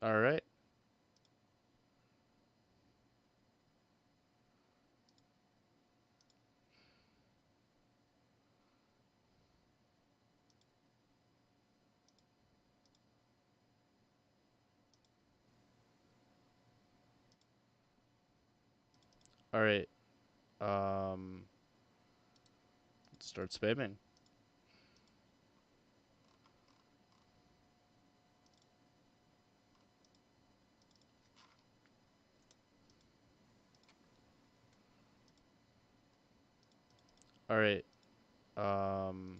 All right. All right. Um, let's start spamming. All right. Um,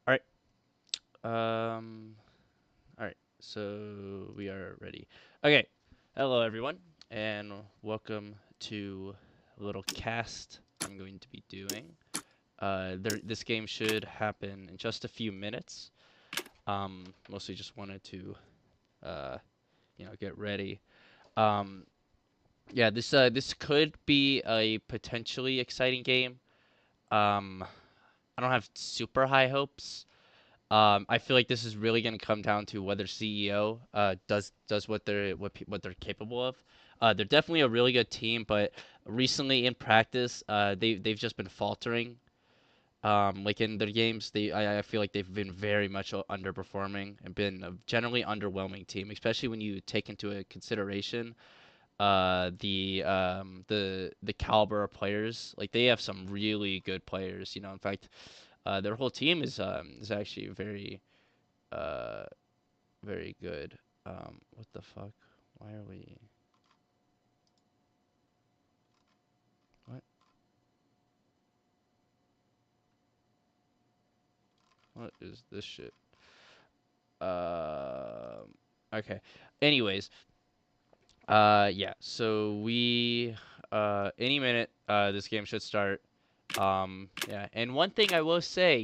all right. Um, all right. So we are ready. Okay. Hello, everyone, and welcome to a little cast I'm going to be doing. This game should happen in just a few minutes. Mostly just wanted to, uh, get ready. Um, yeah, this could be a potentially exciting game. Um, I don't have super high hopes. I feel like this is really going to come down to whether CEO does what they're capable of. They're definitely a really good team, but recently in practice, they've just been faltering. Like in their games, I feel like they've been very much underperforming and been a generally underwhelming team, especially when you take into consideration the caliber of players. Like they have some really good players. In fact, their whole team is actually uh very good. What the fuck? Why are we? What? What is this shit? Okay. Anyways, yeah. So any minute, this game should start. Yeah. And one thing I will say,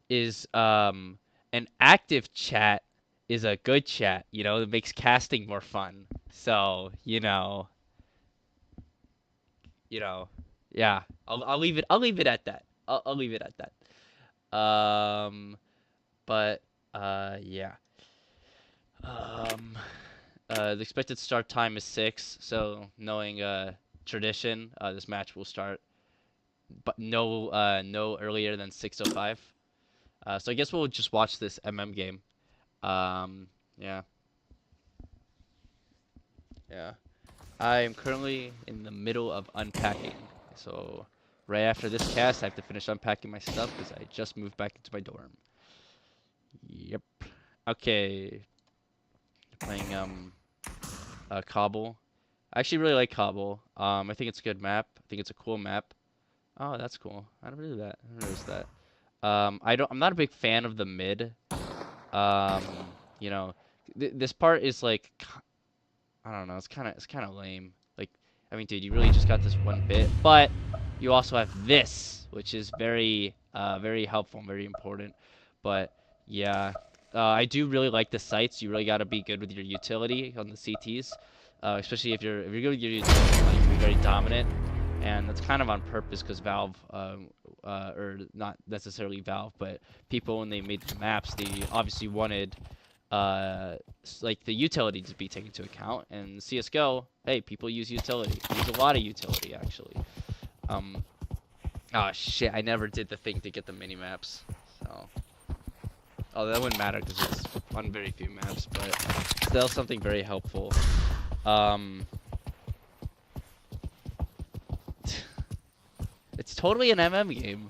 is an active chat is a good chat. It makes casting more fun. So, you know, yeah. I'll leave it at that. I'll leave it at that. But yeah. Um, the expected start time is 6, so knowing tradition, this match will start, but no earlier than 6:05. So I guess we'll just watch this game. Um, yeah, yeah. I am currently in the middle of unpacking, so right after this cast, I have to finish unpacking my stuff because I just moved back into my dorm. Yep. Okay. Playing Cobble. I actually really like Cobble. I think it's a good map. I think it's a cool map. Oh, that's cool. I don't really that. I don't notice that. I'm not a big fan of the mid. Um, you know, this part is like, I don't know. It's kind of lame. Like, I mean, dude, you really just got this one bit, but you also have this, which is very helpful and very important. But yeah, I do really like the sights. You really got to be good with your utility on the CTs, especially if you're good with your utility, you can be very dominant, and that's kind of on purpose because Valve, or not necessarily Valve, but people when they made the maps, they obviously wanted like the utility to be taken into account. And CS:GO, hey, people use utility. Use a lot of utility actually. Um, oh shit, I never did the thing to get the mini maps. So, oh, that wouldn't matter because it's on very few maps, but still something very helpful. Um, it's totally an game.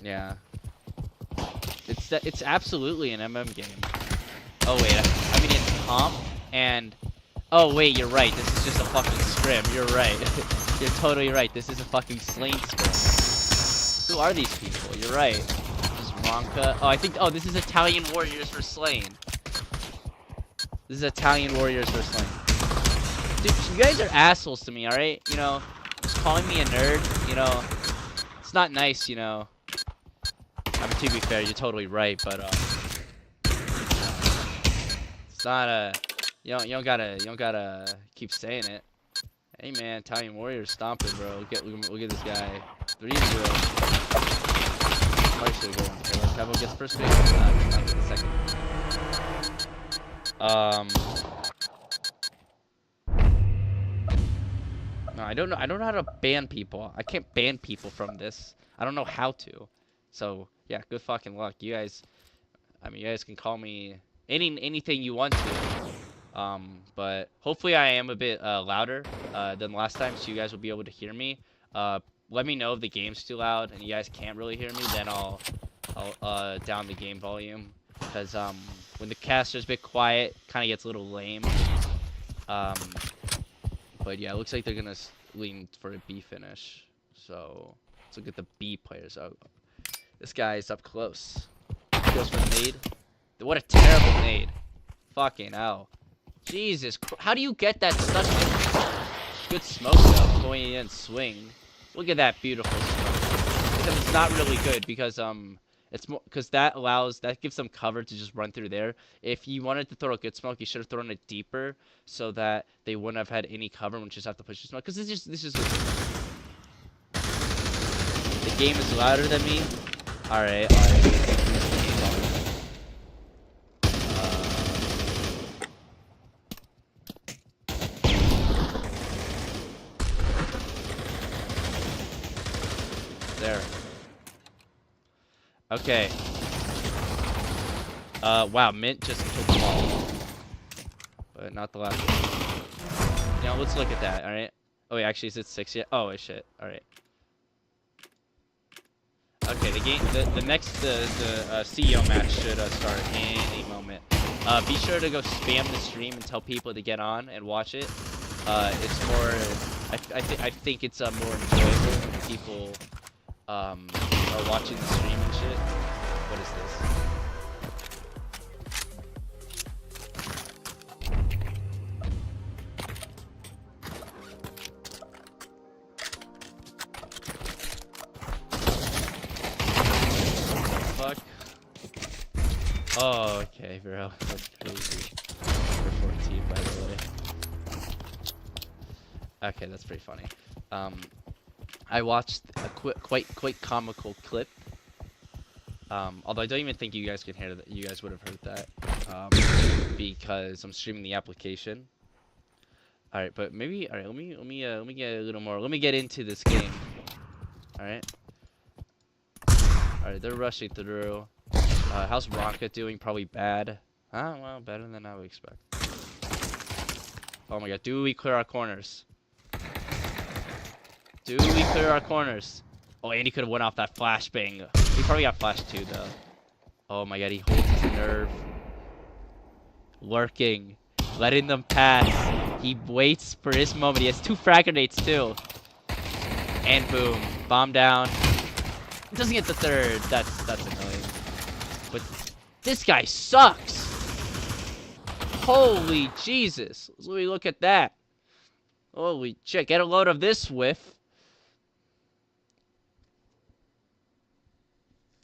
Yeah, it's absolutely an game. Oh wait, I mean it's comp and oh wait, you're right. This is just a fucking scrim. You're right. You're totally right. This is a fucking slain scrim. Who are these people? You're right. This is Ronka. Oh, I think. Oh, this is Italian Warriors for Slain. This is Italian Warriors Wrestling. Dude, you guys are assholes to me, alright? You know, just calling me a nerd, you know, it's not nice, you know. I mean, to be fair, you're totally right, but, it's not a, you don't gotta keep saying it. Hey man, Italian Warriors stomping, bro. Look at this guy. 3-0. Probably should go on Taylor. Cavill gets first pick. Not get the second. No, I don't know. I don't know how to ban people. I can't ban people from this. I don't know how to. So yeah, good fucking luck. You guys. I mean, you guys can call me anything you want to. But hopefully I am a bit louder than last time, so you guys will be able to hear me. Let me know if the game's too loud and you guys can't really hear me. Then I'll down the game volume, because when the caster's a bit quiet, kind of gets a little lame. But yeah, it looks like they're gonna lean for a B finish. So let's look at the B players. Oh, this guy's up close. Goes for the nade. What a terrible nade. Fucking hell. Jesus Christ. How do you get that such good smoke though, going in and swing? Look at that beautiful smoke. Because it's not really good because it's more because that gives them cover to just run through there. If you wanted to throw a good smoke, you should have thrown it deeper so that they wouldn't have had any cover and just have to push the smoke. Because this is the game is louder than me. All right. There. Okay. Wow, Mint just killed the ball. But not the last one. Now, let's look at that, alright? Oh, wait, actually, is it 6 yet? Oh, wait, shit. Alright. Okay, the next CEO match should start any moment. Be sure to go spam the stream and tell people to get on and watch it. It's more, I think it's more enjoyable when people, are watching the stream and shit. What is this? Fuck. Oh, okay, bro. That's crazy. Number 14, by the way. Okay, that's pretty funny. I watched a quite comical clip. Although I don't even think you guys can hear that. You guys would have heard that. Because I'm streaming the application. All right, but maybe. All right, let me get a little more. Let me get into this game. All right. All right, they're rushing through. How's Rocket doing? Probably bad. Well, better than I would expect. Oh my god, do we clear our corners? Do we clear our corners? Oh, and he could have went off that flashbang. He probably got flashed too, though. Oh my god, he holds his nerve. Lurking. Letting them pass. He waits for his moment. He has 2 frag grenades, too. And boom. Bomb down. Doesn't get the 3rd. That's annoying. But this guy sucks. Holy Jesus. Let me look at that. Holy shit. Get a load of this whiff.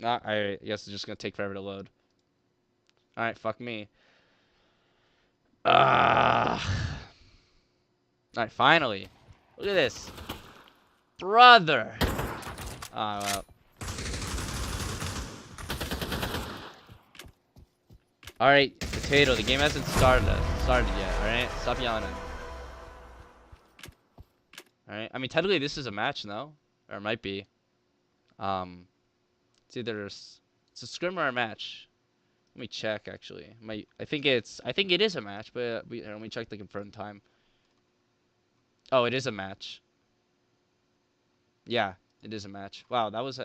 I guess it's just gonna take forever to load. Alright, fuck me. Alright, finally. Look at this. Brother. Well. Alright, Potato, the game hasn't started yet, alright? Stop yelling at me. Alright, I mean, technically this is a match, no? Or it might be. It's either it's a scrim or a match. Let me check, actually. I think it is a match, but let me check the confirmed time. Oh, it is a match. Yeah, it is a match. Wow, that was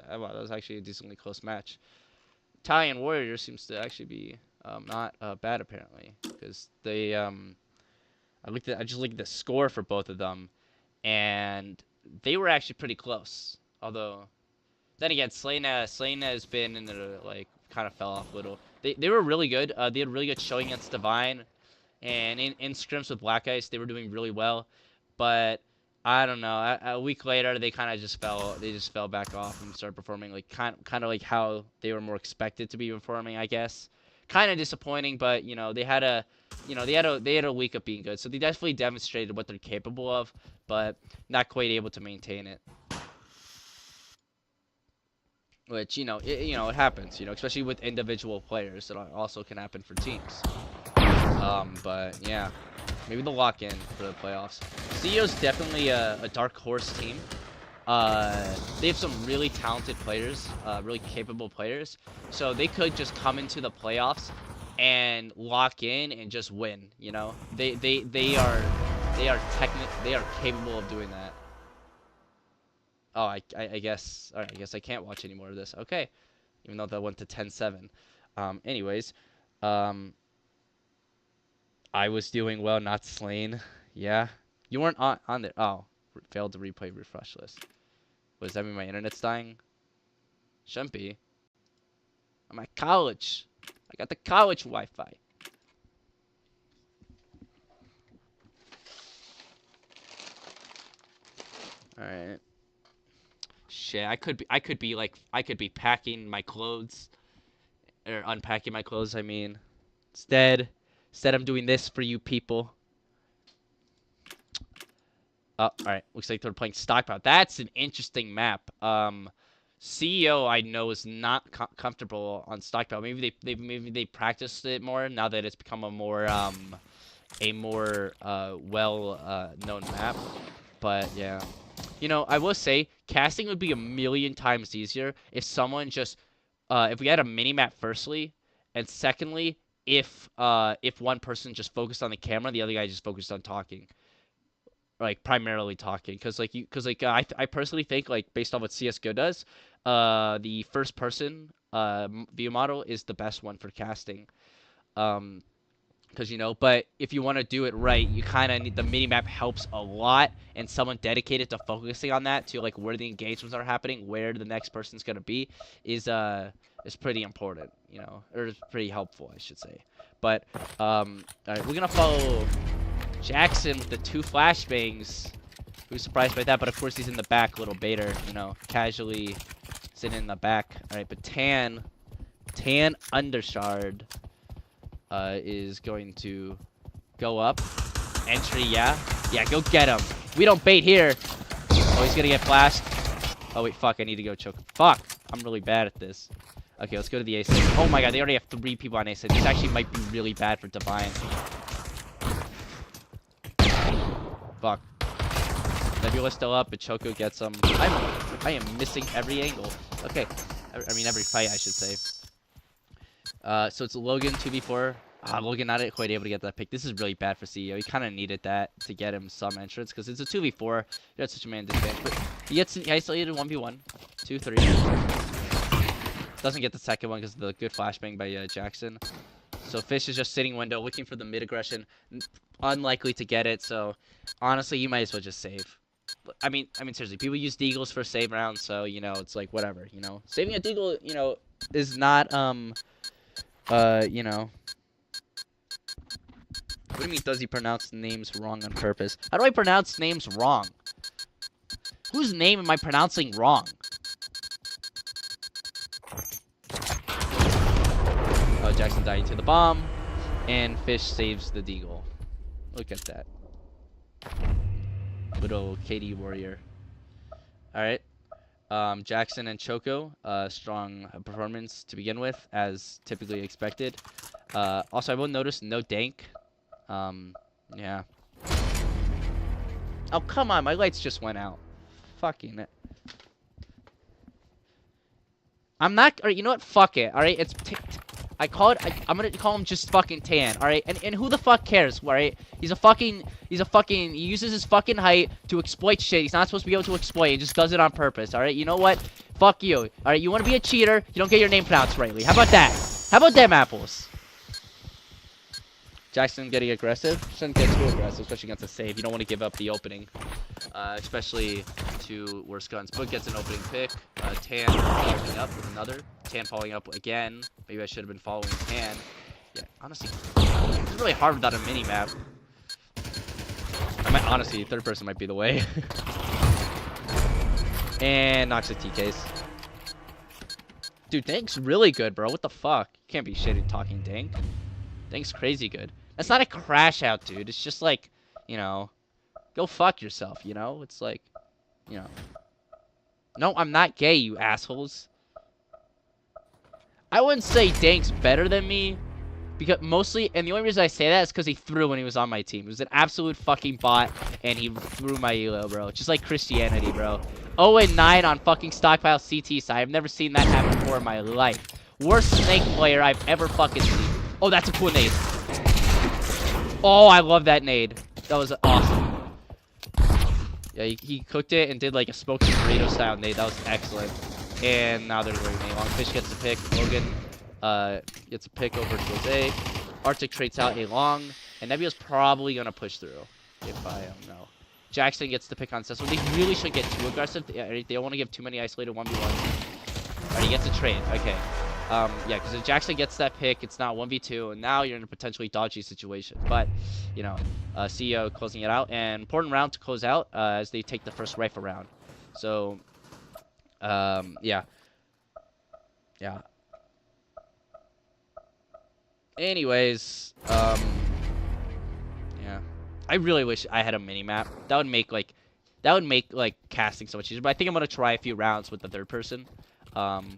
actually a decently close match. Italian Warrior seems to actually be not bad apparently, because they I just looked at the score for both of them, and they were actually pretty close. Although, then again, Selena has been in the kind of fell off a little. They were really good. They had really good showing against Divine, And in scrims with Black Ice, they were doing really well. But I don't know. A week later, they kind of just fell. They just fell back off and started performing like kind of like how they were more expected to be performing, I guess. Kind of disappointing, but they had a, they had a week of being good. So they definitely demonstrated what they're capable of, but not quite able to maintain it. Which it happens. Especially with individual players. It also can happen for teams. But yeah, maybe they'll lock in for the playoffs. CEO's definitely a dark horse team. They have some really talented players, really capable players. So they could just come into the playoffs and lock in and just win. They are capable of doing that. Oh, I guess. All right, I guess I can't watch any more of this. Okay, even though that went to 10-7. Anyways, I was doing well, not slain. Yeah. You weren't on there. Oh, failed to replay refresh list. Does that mean my internet's dying? Shouldn't be. I'm at college. I got the college Wi-Fi. Alright. Shit, I could be packing my clothes. Or unpacking my clothes, I mean. Instead I'm doing this for you people. Oh, alright. Looks like they're playing Stockpile. That's an interesting map. CEO I know is not comfortable on Stockpile. Maybe they practiced it more now that it's become a more well known map. But yeah. I will say casting would be a million times easier if someone just if we had a mini map firstly, and secondly, if one person just focused on the camera, the other guy just focused on talking. Like primarily talking, because I personally think, like, based on what CS:GO does, the first person view model is the best one for casting. Because but if you want to do it right, you kind of need the mini map helps a lot, and someone dedicated to focusing on that, to like where the engagements are happening, where the next person's gonna be, is pretty important, or it's pretty helpful, I should say. But all right, we're gonna follow Jackson with the 2 flashbangs. Who's surprised by that? But of course he's in the back, little baiter, casually sitting in the back. All right, but Tan Undershard is going to go up. Entry, yeah, go get him. We don't bait here. Oh, he's gonna get flashed. Oh wait, fuck, I need to go choke. Fuck, I'm really bad at this. Okay, let's go to the A site. Oh my god, they already have 3 people on A site. This actually might be really bad for Divine. Fuck. Nebula's still up, but Choco gets him. I am missing every angle. Okay. I mean, every fight, I should say. So it's Logan 2v4. Logan not quite able to get that pick. This is really bad for CEO. He kind of needed that to get him some entrance, because it's a 2v4. He had such a man disadvantage. But he gets isolated 1v1. 2, 3. Doesn't get the second one because of the good flashbang by Jackson. So Fish is just sitting window, looking for the mid aggression. Unlikely to get it, so honestly, you might as well just save. I mean, seriously, people use deagles for save rounds, so it's like whatever. Saving a deagle, is not What do you mean? Does he pronounce names wrong on purpose? How do I pronounce names wrong? Whose name am I pronouncing wrong? Oh, Jackson dying to the bomb, and Fish saves the deagle. Look at that. Little KD warrior. Alright. Jackson and Choco, strong performance to begin with, as typically expected. Also, I will notice no dank. Yeah. Oh, come on, my lights just went out. Fucking it. I'm not, alright, you know what? Fuck it, alright? It's, I'm gonna call him just fucking Tan, alright? And who the fuck cares, alright? He uses his fucking height to exploit shit he's not supposed to be able to exploit. He just does it on purpose, alright? You know what? Fuck you, alright? You wanna be a cheater, you don't get your name pronounced rightly. How about that? How about them apples? Jackson getting aggressive. Shouldn't get too aggressive, especially against a save. You don't want to give up the opening, especially to worse guns. But gets an opening pick. Tan following up with another. Tan following up again. Maybe I should have been following Tan. Yeah, honestly, it's really hard without a mini map. I might honestly, third person might be the way. And knocks the TKs. Dude, Dank's really good, bro. What the fuck? You can't be shitty talking Dank. Dank's crazy good. That's not a crash out, dude. It's just like, you know, go fuck yourself, you know? It's like, you know. No, I'm not gay, you assholes. I wouldn't say Dank's better than me. Because mostly, and the only reason I say that is because he threw when he was on my team. He was an absolute fucking bot, and he threw my elo, bro. Just like Christianity, bro. 0-9 on fucking stockpile CT side. I've never seen that happen before in my life. Worst snake player I've ever fucking seen. Oh, that's a cool nade. Oh, I love that nade. That was awesome. Yeah, he cooked it and did like a smoked burrito style nade. That was excellent. And now they're going A long. Fish gets the pick. Logan gets a pick over towards A. Arctic trades out A long. And Nebula's probably going to push through. If I don't know. Jackson gets the pick on Cecil. They really shouldn't get too aggressive. They don't want to give too many isolated 1v1s. Alright, he gets a trade. Okay. Yeah, because if Jackson gets that pick, it's now 1v2. And now you're in a potentially dodgy situation. But, you know, CEO closing it out. And important round to close out as they take the first rifle round. So, yeah. Yeah. Anyways, yeah. I really wish I had a mini map. That would make like casting so much easier. But I think I'm gonna try a few rounds with the third person,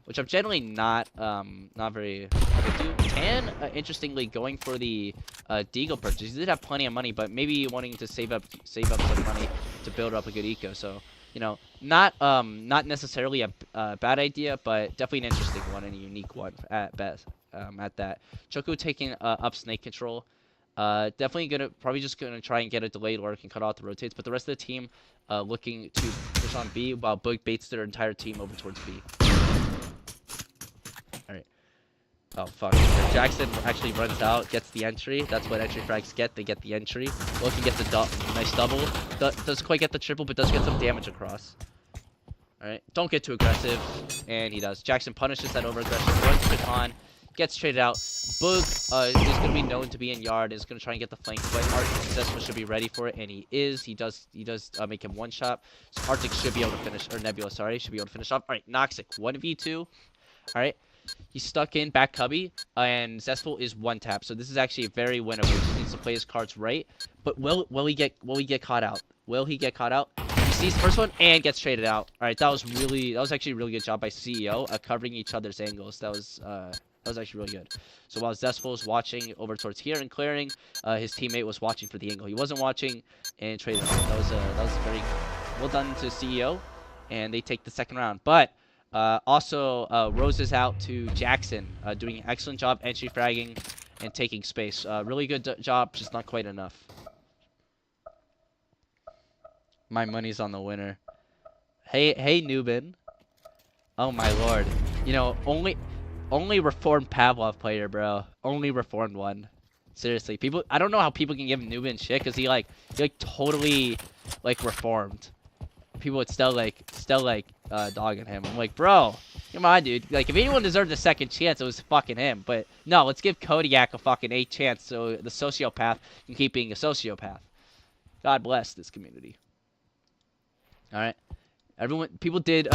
which I'm generally not very good to. Tan, interestingly, going for the Deagle purchase. He did have plenty of money, but maybe wanting to save up some money to build up a good eco. So, you know, not necessarily a bad idea, but definitely an interesting one and a unique one at best. At that, Choco taking up snake control. Definitely probably just gonna try and get a delayed lurk and cut off the rotates, but the rest of the team looking to push on B while Boog baits their entire team over towards B. Alright. Oh fuck. Jackson actually runs out, gets the entry. That's what entry frags get. They get the entry. Logan gets a nice double. Doesn't quite get the triple, but does get some damage across. Alright. Don't get too aggressive. And he does. Jackson punishes that over aggression. Runs it on. Gets traded out. Boog is going to be known to be in yard. Is going to try and get the flank, but Arctic Successful should be ready for it, and he is. He does make him one shot. So Arctic should be able to finish, or Nebula, sorry, should be able to finish off. All right, Noxic 1v2. All right, he's stuck in back cubby, and Zestful is one tap. So this is actually very winnable. He just needs to play his cards right. But will he get caught out? Will he get caught out? He sees the first one and gets traded out. All right, that was actually a really good job by CEO covering each other's angles. That was actually really good. So while Zestful was watching over towards here and clearing, his teammate was watching for the angle. He wasn't watching and traded. That was very well done to CEO, and they take the second round. But also Rose is out to Jackson, doing an excellent job entry fragging and taking space. Really good job, just not quite enough. My money's on the winner. Hey, Nubin. Oh my lord. You know, only reformed Pavlov player, bro. Only reformed one. Seriously, people. I don't know how people can give Nubin shit because he totally reformed. People would still dogging him. I'm like, bro, come on, dude. Like, if anyone deserved a second chance, it was fucking him. But no, let's give Kodiak a fucking 8th chance so the sociopath can keep being a sociopath. God bless this community. All right, people did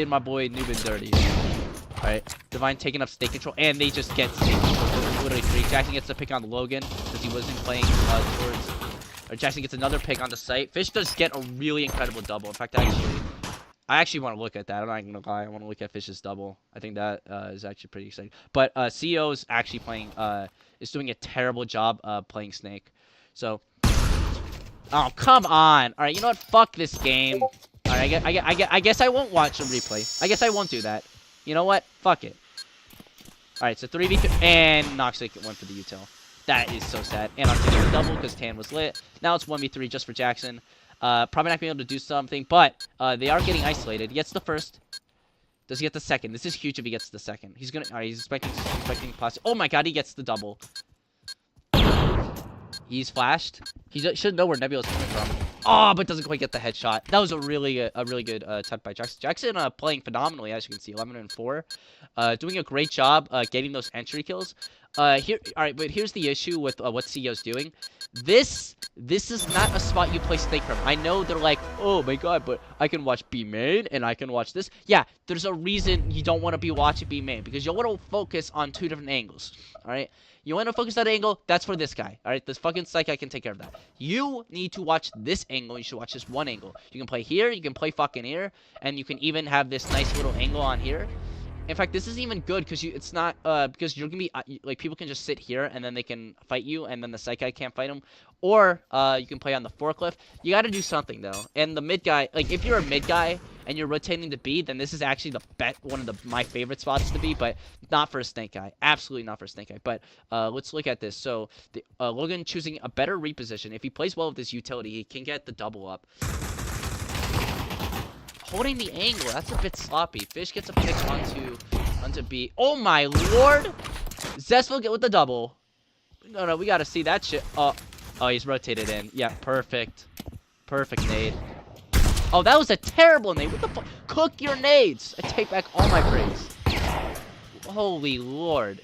my boy Nubin dirty. Alright, Divine taking up state control, and they just get state control. Literally free. Jackson gets a pick on Logan, because he wasn't playing towards... Or Jackson gets another pick on the site. Fish does get a really incredible double. In fact, I actually want to look at that. I'm not going to lie. I want to look at Fish's double. I think that is actually pretty exciting. But CEO is actually playing... is doing a terrible job playing Snake. So... Oh, come on! Alright, you know what? Fuck this game. Alright, I guess I won't watch a replay. I guess I won't do that. You know what? Fuck it. Alright, so 3v2. And Noxic went for the util. That is so sad. And I'm getting the double because Tan was lit. Now it's 1v3 just for Jackson. Probably not being able to do something, but they are getting isolated. He gets the first. Does he get the second? This is huge if he gets the second. He's gonna. Alright, he's expecting possibly. Oh my god, he gets the double. He's flashed. He should know where Nebula's coming from. Oh, but doesn't quite get the headshot. That was a really good attempt by Jackson. Jackson playing phenomenally, as you can see, 11 and 4. Doing a great job getting those entry kills. Here, all right, but here's the issue with what CEO's doing. This is not a spot you play snake from. I know they're like, oh my god, but I can watch B main and I can watch this. Yeah, there's a reason you don't want to be watching B main because you want to focus on 2 different angles. All right, you want to focus that angle. That's for this guy. All right, this fucking psych guy can take care of that. You need to watch this angle. You should watch this one angle. You can play here. You can play fucking here, and you can even have this nice little angle on here. In fact, this isn't even good because it's not because you're gonna be like people can just sit here and then they can fight you and then the psych guy can't fight them, or you can play on the forklift. You got to do something though. And the mid guy, like if you're a mid guy and you're rotating to B, then this is actually one of my favorite spots to be, but not for a snake guy. Absolutely not for a snake guy. But let's look at this. So Logan choosing a better reposition. If he plays well with this utility, he can get the double up. Holding the angle, that's a bit sloppy. Fish gets a pick onto B. Oh my lord! Zestful get with the double. No, we gotta see that shit. Oh, he's rotated in. Yeah, perfect. Perfect nade. Oh, that was a terrible nade. What the fuck? Cook your nades! I take back all my praise. Holy lord.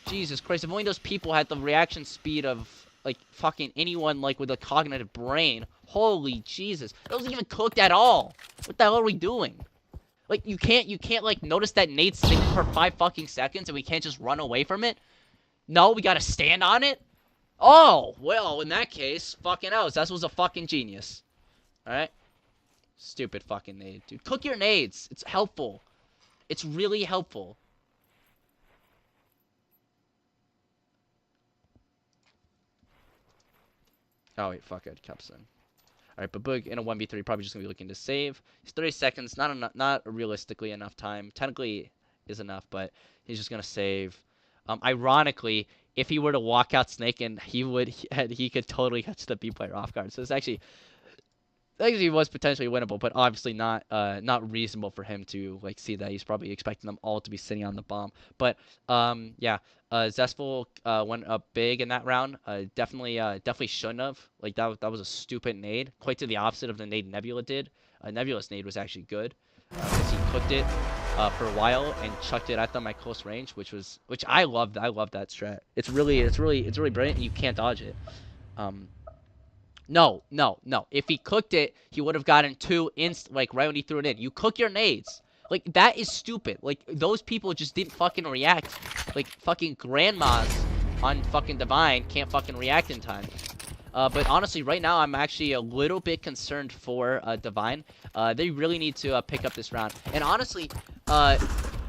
Jesus Christ, if only those people had the reaction speed of, like, fucking anyone, like, with a cognitive brain. Holy Jesus. That wasn't even cooked at all. What the hell are we doing? Like, you can't, like, notice that nade's sitting for 5 fucking seconds and we can't just run away from it? No, we gotta stand on it? Oh, well, in that case, fucking hell, that was a fucking genius. Alright? Stupid fucking nade, dude. Cook your nades. It's helpful. It's really helpful. Oh, wait, fuck it. Cups in. Alright, but Boog in a 1v3 probably just going to be looking to save. He's 30 seconds. Not realistically enough time. Technically is enough, but he's just going to save. Ironically, if he were to walk out Snake and he could totally catch the B player off guard. So it's actually was potentially winnable, but obviously not reasonable for him to like see that. He's probably expecting them all to be sitting on the bomb. But yeah, Zestful went up big in that round. Definitely shouldn't have. Like that was a stupid nade. Quite to the opposite of the nade Nebula did. Nebula's nade was actually good because he cooked it for a while and chucked it at them at close range, which I loved. I love that strat. It's really brilliant. And you can't dodge it. No. If he cooked it, he would have gotten 2 like right when he threw it in. You cook your nades. Like that is stupid. Like those people just didn't fucking react. Like fucking grandmas on fucking Divine can't fucking react in time. But honestly, right now I'm actually a little bit concerned for Divine. They really need to pick up this round. And honestly, I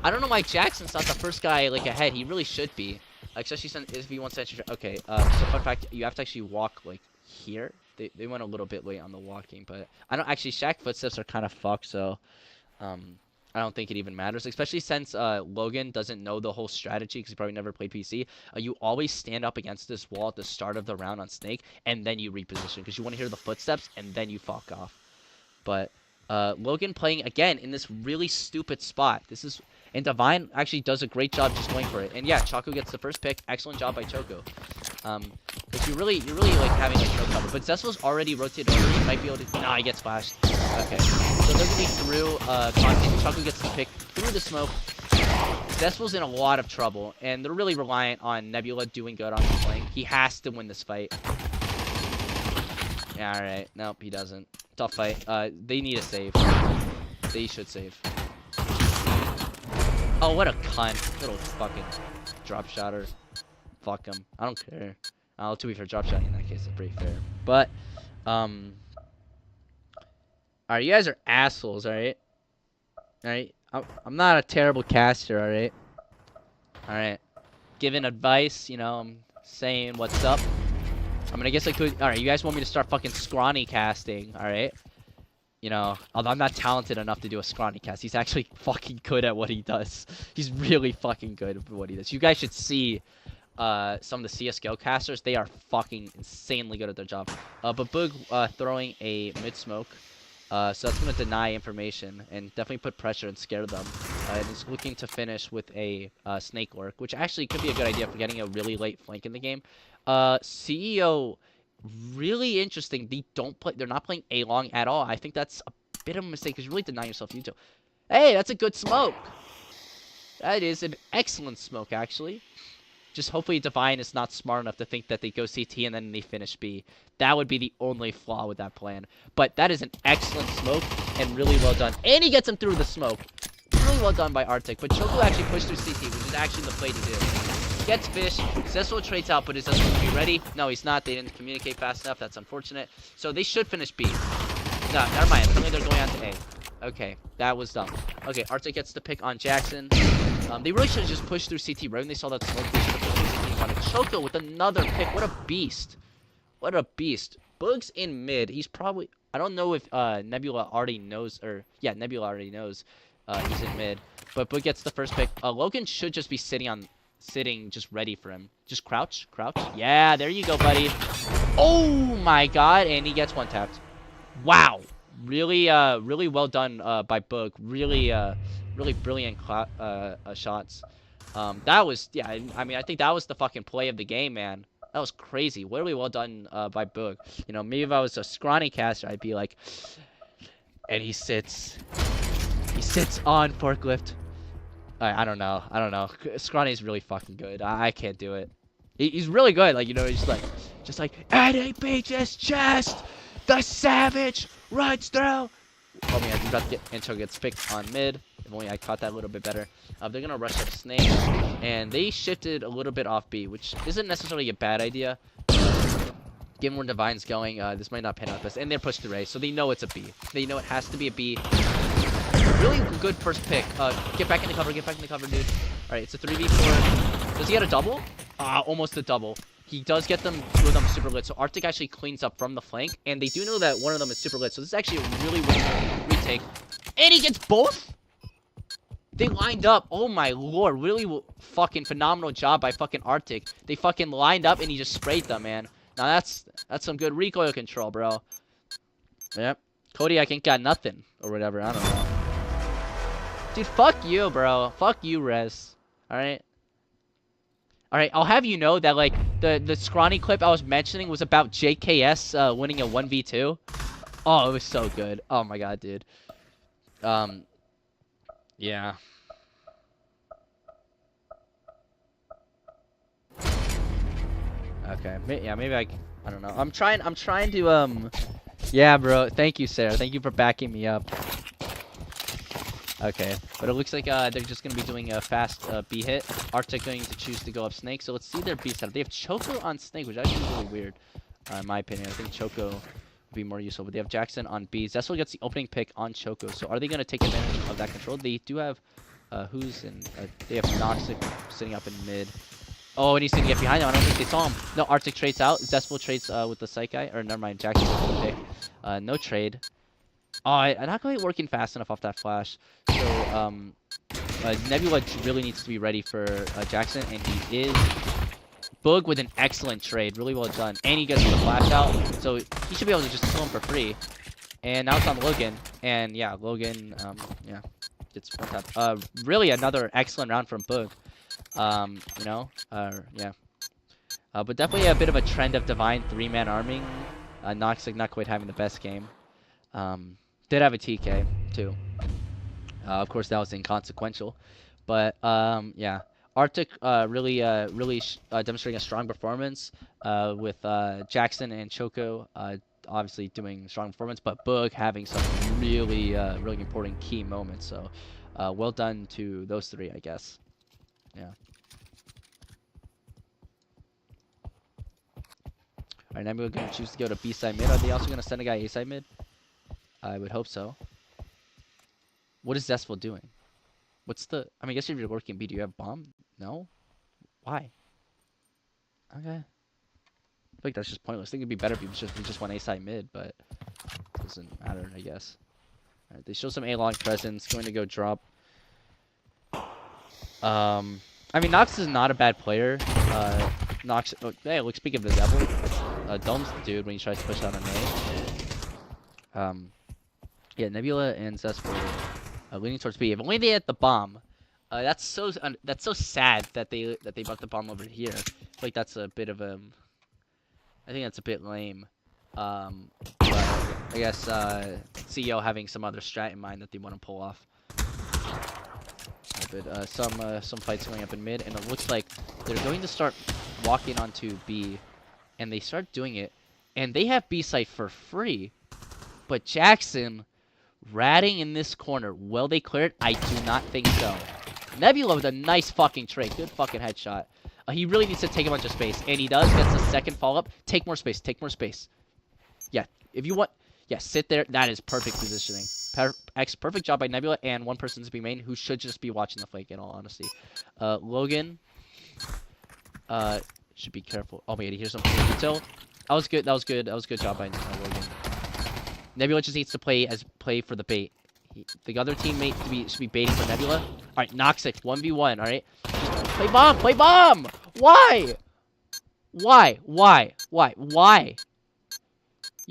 don't know why Jackson's not the first guy like ahead. He really should be. Especially since if he wants to. Okay. So fun fact, you have to actually walk like here. They went a little bit late on the walking, but I don't actually. Shaq footsteps are kind of fucked, so I don't think it even matters. Especially since Logan doesn't know the whole strategy because he probably never played PC. You always stand up against this wall at the start of the round on Snake, and then you reposition because you want to hear the footsteps, and then you fuck off. But Logan playing again in this really stupid spot. And Divine actually does a great job just going for it. And yeah, Choco gets the first pick. Excellent job by Choco. Because you're really like having like no cover. But Zestful's already rotated over. He might be able to. Nah, he gets flashed. Okay. So they're gonna be through content. Choco gets the pick through the smoke. Zestful's in a lot of trouble, and they're really reliant on Nebula doing good on the flank. He has to win this fight. Yeah, alright. Nope, he doesn't. Tough fight. They need a save. They should save. Oh, what a cunt. Little fucking drop shotter. Fuck him. I don't care. To be fair, drop shotting in that case is pretty fair. But, alright, you guys are assholes, alright? Alright? I'm not a terrible caster, alright? Alright. Giving advice, you know, I'm saying what's up. I mean, I guess I could. Alright, you guys want me to start fucking scrawny casting, alright? You know, although I'm not talented enough to do a scrawny cast. He's actually fucking good at what he does. He's really fucking good at what he does. You guys should see some of the CSGO casters. They are fucking insanely good at their job. But Boog throwing a mid-smoke. So that's going to deny information and definitely put pressure and scare them. And he's looking to finish with a snake lurk, which actually could be a good idea for getting a really late flank in the game. CEO, really interesting. They're not playing A long at all. I think that's a bit of a mistake because you really deny yourself util. Hey, that's a good smoke. That is an excellent smoke, actually. Just hopefully Divine is not smart enough to think that they go CT and then they finish B. That would be the only flaw with that plan. But that is an excellent smoke and really well done. And he gets him through the smoke. Really well done by Arctic. But Choco actually pushed through CT, which is actually the play to do. Gets fish. Cecil trades out, but is Cecil going to be ready? No, he's not. They didn't communicate fast enough. That's unfortunate. So they should finish B. No, never mind. Apparently they're going on to A. Okay, that was dumb. Okay, Arctic gets the pick on Jackson. They really should have just pushed through CT right when they saw that smoke. They should have pushed through CT. Got Choco with another pick. What a beast. What a beast. Boog's in mid. He's probably... I don't know if Nebula already knows... Or, yeah, Nebula already knows he's in mid. But Boog gets the first pick. Logan should just be sitting just ready for him. Just crouch. Crouch. Yeah, there you go, buddy. Oh, my God. And he gets one tapped. Wow. Really well done by Boog. Really brilliant shots. That was, yeah, I mean, I think that was the fucking play of the game, man. That was crazy. Really well done by Boog. You know, maybe if I was a scrawny caster, I'd be like, and he sits on forklift. I don't know. Scrawny's really fucking good. I can't do it. He's really good. Like, you know, he's just like, Eddie Beach's chest. The savage runs through. Oh man, he's about to get Intro gets picked on mid. If only I caught that a little bit better. They're gonna rush up Snake, and they shifted a little bit off B, which isn't necessarily a bad idea. Given where Divine's going, this might not pan out best. And they're pushed through A, so they know it's a B. They know it has to be a B. Really good first pick. Get back in the cover, dude. Alright, it's a 3v4. Does he get a double? Almost a double. He does get them, two of them super lit. So Arctic actually cleans up from the flank. And they do know that one of them is super lit. So this is actually a really weird retake. And he gets both? They lined up. Oh my lord. Really fucking phenomenal job by fucking Arctic. They fucking lined up and he just sprayed them, man. Now that's some good recoil control, bro. Yep. Cody, I ain't got nothing. Or whatever. I don't know. Dude, fuck you, bro. Fuck you, Rez. Alright? Alright, I'll have you know that, like, the scrawny clip I was mentioning was about JKS winning a 1v2. Oh, it was so good. Oh my god, dude. Yeah. Okay. Yeah, maybe I don't know. I'm trying to, yeah, bro. Thank you, Sarah. Thank you for backing me up. Okay, but it looks like they're just going to be doing a fast B hit. Arctic going to choose to go up Snake, so let's see their B setup. They have Choco on Snake, which actually is really weird, in my opinion. I think Choco would be more useful, but they have Jackson on B. Zessel gets the opening pick on Choco, so are they going to take advantage of that control? They do have, who's in, they have Noxic sitting up in mid. Oh, and he's going to get behind him. I don't think they saw him. No, Arctic trades out. Zessel trades with the Psych guy, or never mind, Jackson gets the pick. No trade. Oh, I'm not quite working fast enough off that flash. So, Nebula really needs to be ready for Jackson, and he is. Boog with an excellent trade. Really well done. And he gets the flash out, so he should be able to just kill him for free. And now it's on Logan. And, yeah, Logan, yeah, gets one tap. Really another excellent round from Boog. You know, yeah. But definitely a bit of a trend of Divine 3-man arming. Noxic not quite having the best game. Did have a TK too. Of course, that was inconsequential, but yeah, Arctic really demonstrating a strong performance with Jackson and Choco obviously doing strong performance, but Boog having some really important key moments. So well done to those three, I guess. Yeah. All right, now we're gonna choose to go to B side mid. Are they also gonna send a guy A side mid? I would hope so. What is Zestful doing? What's the... I mean, I guess if you're working B, do you have bomb? No? Why? Okay. I feel like that's just pointless. I think it'd be better if we just went A side mid, but it doesn't matter, I guess. Alright, they show some A long presence. Going to go drop. I mean, Nox is not a bad player. Nox... Oh, hey, look, speaking of the devil. Dome's the dude when he tries to push out an A. Yeah, Nebula and Zest were leaning towards B. If only they had the bomb. That's so sad that they brought the bomb over here. I feel like that's a bit of a... I think that's a bit lame. But I guess CEO having some other strat in mind that they want to pull off. But some fights going up in mid, and it looks like they're going to start walking onto B, and they start doing it, and they have B site for free, but Jackson ratting in this corner. Will they clear it? I do not think so. Nebula with a nice fucking trade. Good fucking headshot. He really needs to take a bunch of space, and he does. Gets the second follow-up. Take more space. Take more space. Yeah, if you want... Yeah, sit there. That is perfect positioning. Perfect job by Nebula, and one person's being main who should just be watching the flank, in all honesty. Logan should be careful. Oh my god, he hears something. That was good. That was good. That was a good job by Logan. Nebula just needs to play for the bait. The other teammate should be baiting for Nebula. All right, Noxic 1v1. All right, play bomb. Play bomb. Why? Why?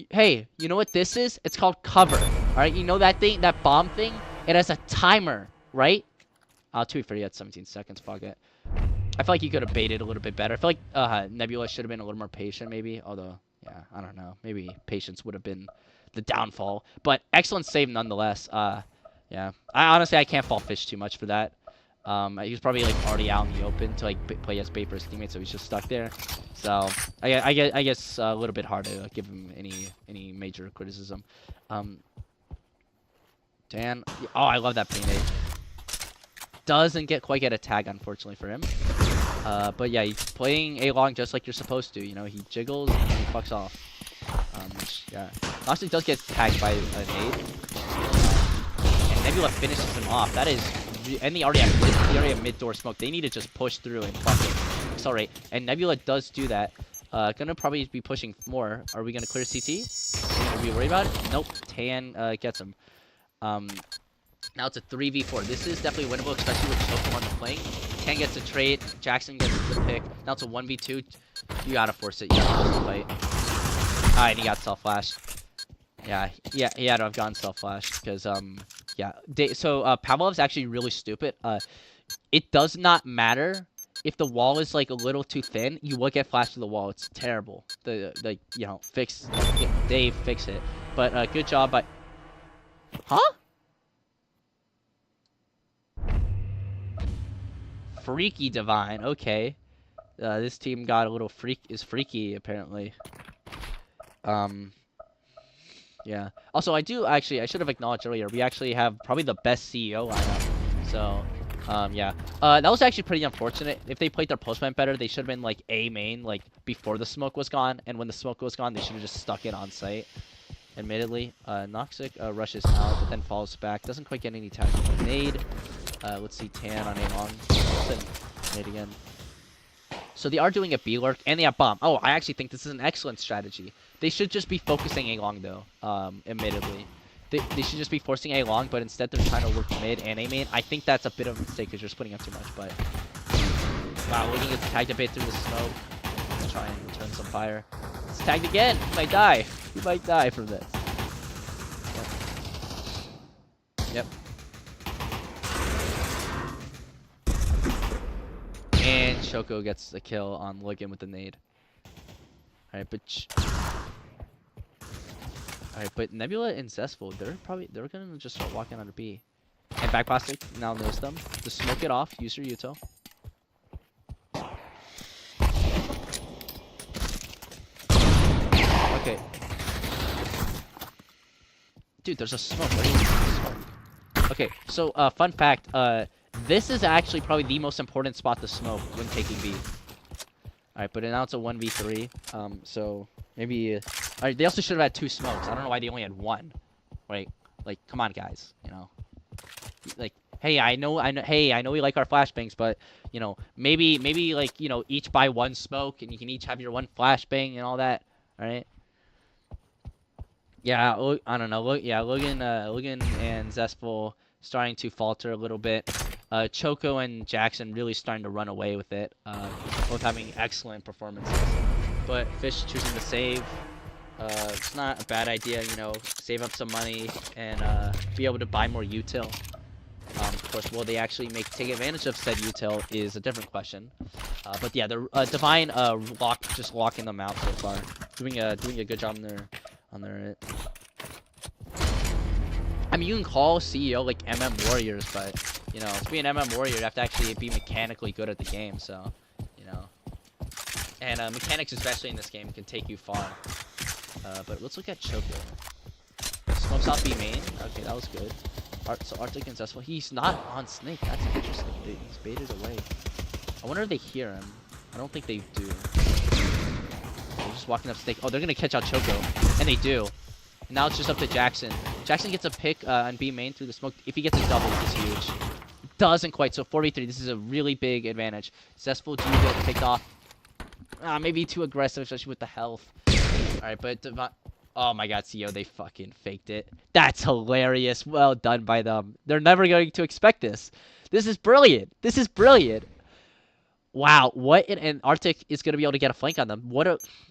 Hey, you know what this is? It's called cover. All right, you know that thing, that bomb thing? It has a timer, right? To be fair, you had 17 seconds. Fuck it. I feel like you could have baited a little bit better. I feel like Nebula should have been a little more patient, maybe. Although, yeah, I don't know. Maybe patience would have been the downfall. But excellent save nonetheless. Yeah. Honestly, I can't fault Fish too much for that. He was probably like already out in the open to like play as bait for his teammates, so he's just stuck there. So I guess a little bit hard to give him any major criticism. Dan, oh, I love that pre-nade. Doesn't quite get a tag, unfortunately for him. But yeah, he's playing A-long just like you're supposed to. You know, he jiggles and he fucks off. Which, yeah, Noxic does get tagged by a nade, and Nebula finishes him off. That is, and they already have mid-door smoke. They need to just push through and fucking accelerate. And Nebula does do that. Gonna probably be pushing more. Are we gonna clear CT? Are we worried about it? Nope. Tan gets him. Now it's a 3v4. This is definitely winnable, especially with Choco on the flank. Tan gets a trade. Jackson gets the pick. Now it's a 1v2. You gotta force it. You gotta force the fight. Alright, he got self-flashed. Yeah, he had to have gotten self-flashed because, yeah. Pavlov's actually really stupid. It does not matter if the wall is, like, a little too thin. You will get flashed to the wall. It's terrible. You know, Dave, fix it. But, good job by... Huh? Freaky Divine. Okay. This team got a little freaky, apparently. Yeah. Also, I should have acknowledged earlier, we actually have probably the best CEO lineup. So, yeah. That was actually pretty unfortunate. If they played their postman better, they should have been, like, A main, like, before the smoke was gone. And when the smoke was gone, they should have just stuck it on site. Admittedly. Noxic rushes out, but then falls back. Doesn't quite get any tags from the nade. Let's see, Tan on A-long. Nade again. So they are doing a B lurk, and they have bomb. Oh, I actually think this is an excellent strategy. They should just be focusing A-long, though, admittedly. They should just be forcing A-long, but instead they're trying to work mid and A-main. I think that's a bit of a mistake because you're splitting up too much, but... Wow, looking at tagged a bit through the smoke. Try and return some fire. It's tagged again! He might die. He might die from this. Yep. And Choco gets the kill on Logan with the nade. Alright, but Nebula and Zestful, they're gonna just start walking under B. And back plastic now knows them. Just smoke it off, use your util. Okay. Dude, there's a smoke. Where do you smoke? Okay, so fun fact, this is actually probably the most important spot to smoke when taking B. Alright, but now it's a 1v3. So maybe... Alright, they also should have had 2 smokes. I don't know why they only had 1. Right? Like, come on, guys. You know? Like, hey, I know we like our flashbangs, but, you know, maybe, like, you know, each buy 1 smoke, and you can each have your 1 flashbang and all that. Alright? Yeah, I don't know. Yeah, Logan and Zestful starting to falter a little bit. Choco and Jackson really starting to run away with it. Both having excellent performances. But Fish choosing to save. It's not a bad idea, you know, save up some money and be able to buy more util. Of course, will they actually take advantage of said util is a different question. But yeah, the Divine just locking them out so far, doing a good job on their. I mean, you can call CEO like MM Warriors, but you know, to be an MM Warrior, you have to actually be mechanically good at the game. So, you know, And mechanics, especially in this game, can take you far. But let's look at Choco. Smokes off B main. Okay, that was good. So Arctic and Zestful. He's not on Snake. That's interesting. He's baited away. I wonder if they hear him. I don't think they do. They're just walking up Snake. Oh, they're going to catch out Choco. And they do. And now it's just up to Jackson. Jackson gets a pick on B main through the smoke. If he gets a double, it's huge. Doesn't quite. So 4v3. This is a really big advantage. Zestful do get picked off. Maybe too aggressive, especially with the health. Alright, but oh my god, CEO, they fucking faked it. That's hilarious. Well done by them. They're never going to expect this. This is brilliant. This is brilliant. Wow, what and Arctic is going to be able to get a flank on them.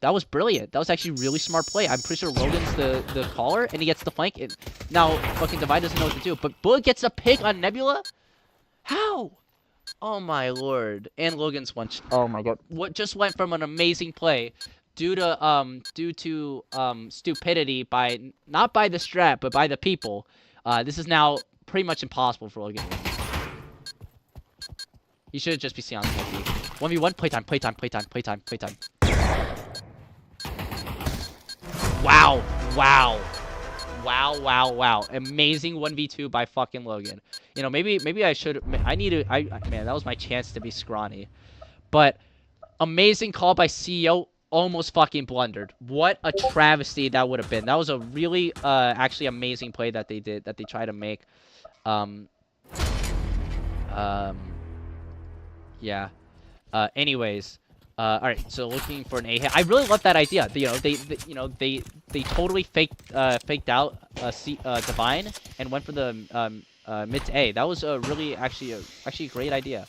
That was brilliant. That was actually really smart play. I'm pretty sure Logan's the caller, and he gets the flank. And now fucking Divine doesn't know what to do. But Bug gets a pick on Nebula? How? Oh my lord. And Logan's one. Oh my god. What just went from an amazing play due to stupidity by not by the strat but by the people. This is now pretty much impossible for Logan. He should just be seen on 1v1 playtime. Wow. Amazing 1v2 by fucking Logan. You know, maybe man, that was my chance to be scrawny. But amazing call by CEO, almost fucking blundered. What a travesty that would have been. That was a really actually amazing play that they did, that they tried to make. Yeah. Anyways, all right. So looking for an A hit. I really love that idea. They totally faked out Divine and went for the mid to A. That was a really actually a great idea.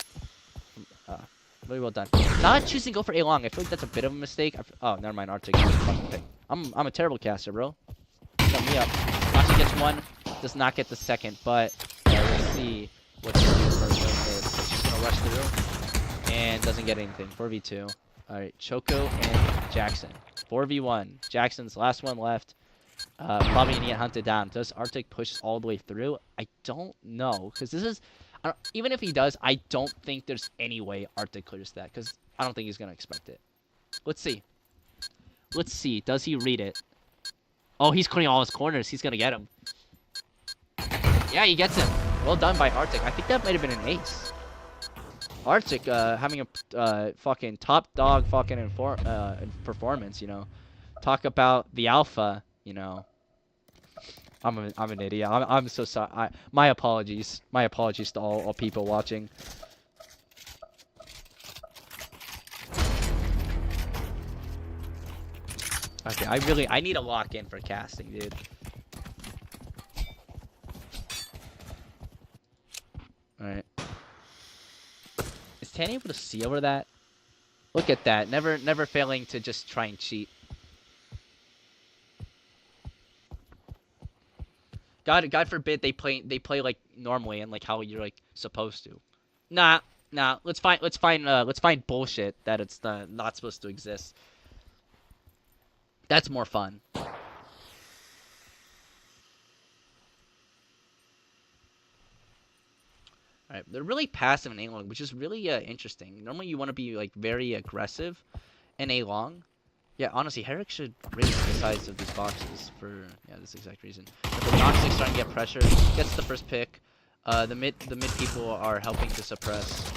Really well done. Not choosing to go for A long. I feel like that's a bit of a mistake. Oh, never mind. Arctic. I'm a terrible caster, bro. Shut me up. Nazi gets one. Does not get the second, but let's see what's going to do first. She's gonna rush through and doesn't get anything. 4v2. All right, Choco and Jackson. 4v1. Jackson's last one left. Probably gonna get hunted down. Does Arctic push all the way through? I don't know, because this is. Even if he does, I don't think there's any way Arctic clears that, because I don't think he's gonna expect it. Let's see. Let's see. Does he read it? Oh, he's clearing all his corners. He's gonna get him. Yeah, he gets him. Well done by Arctic. I think that might have been an ace. Arctic having a fucking top dog fucking performance, you know. Talk about the alpha, you know. I'm an idiot. I'm so sorry. My apologies. My apologies to all people watching. Okay, I need a lock in for casting, dude. Alright. Is Tanny able to see over that? Look at that. Never failing to just try and cheat. God forbid they play like normally and like how you're like supposed to. Nah. Let's find bullshit that it's not supposed to exist. That's more fun. Alright, they're really passive in A-long, which is really interesting. Normally you want to be like very aggressive in A-long. Yeah, honestly, Herrick should raise the size of these boxes for this exact reason. But the Noxic starting to get pressure, gets the first pick. The mid people are helping to suppress.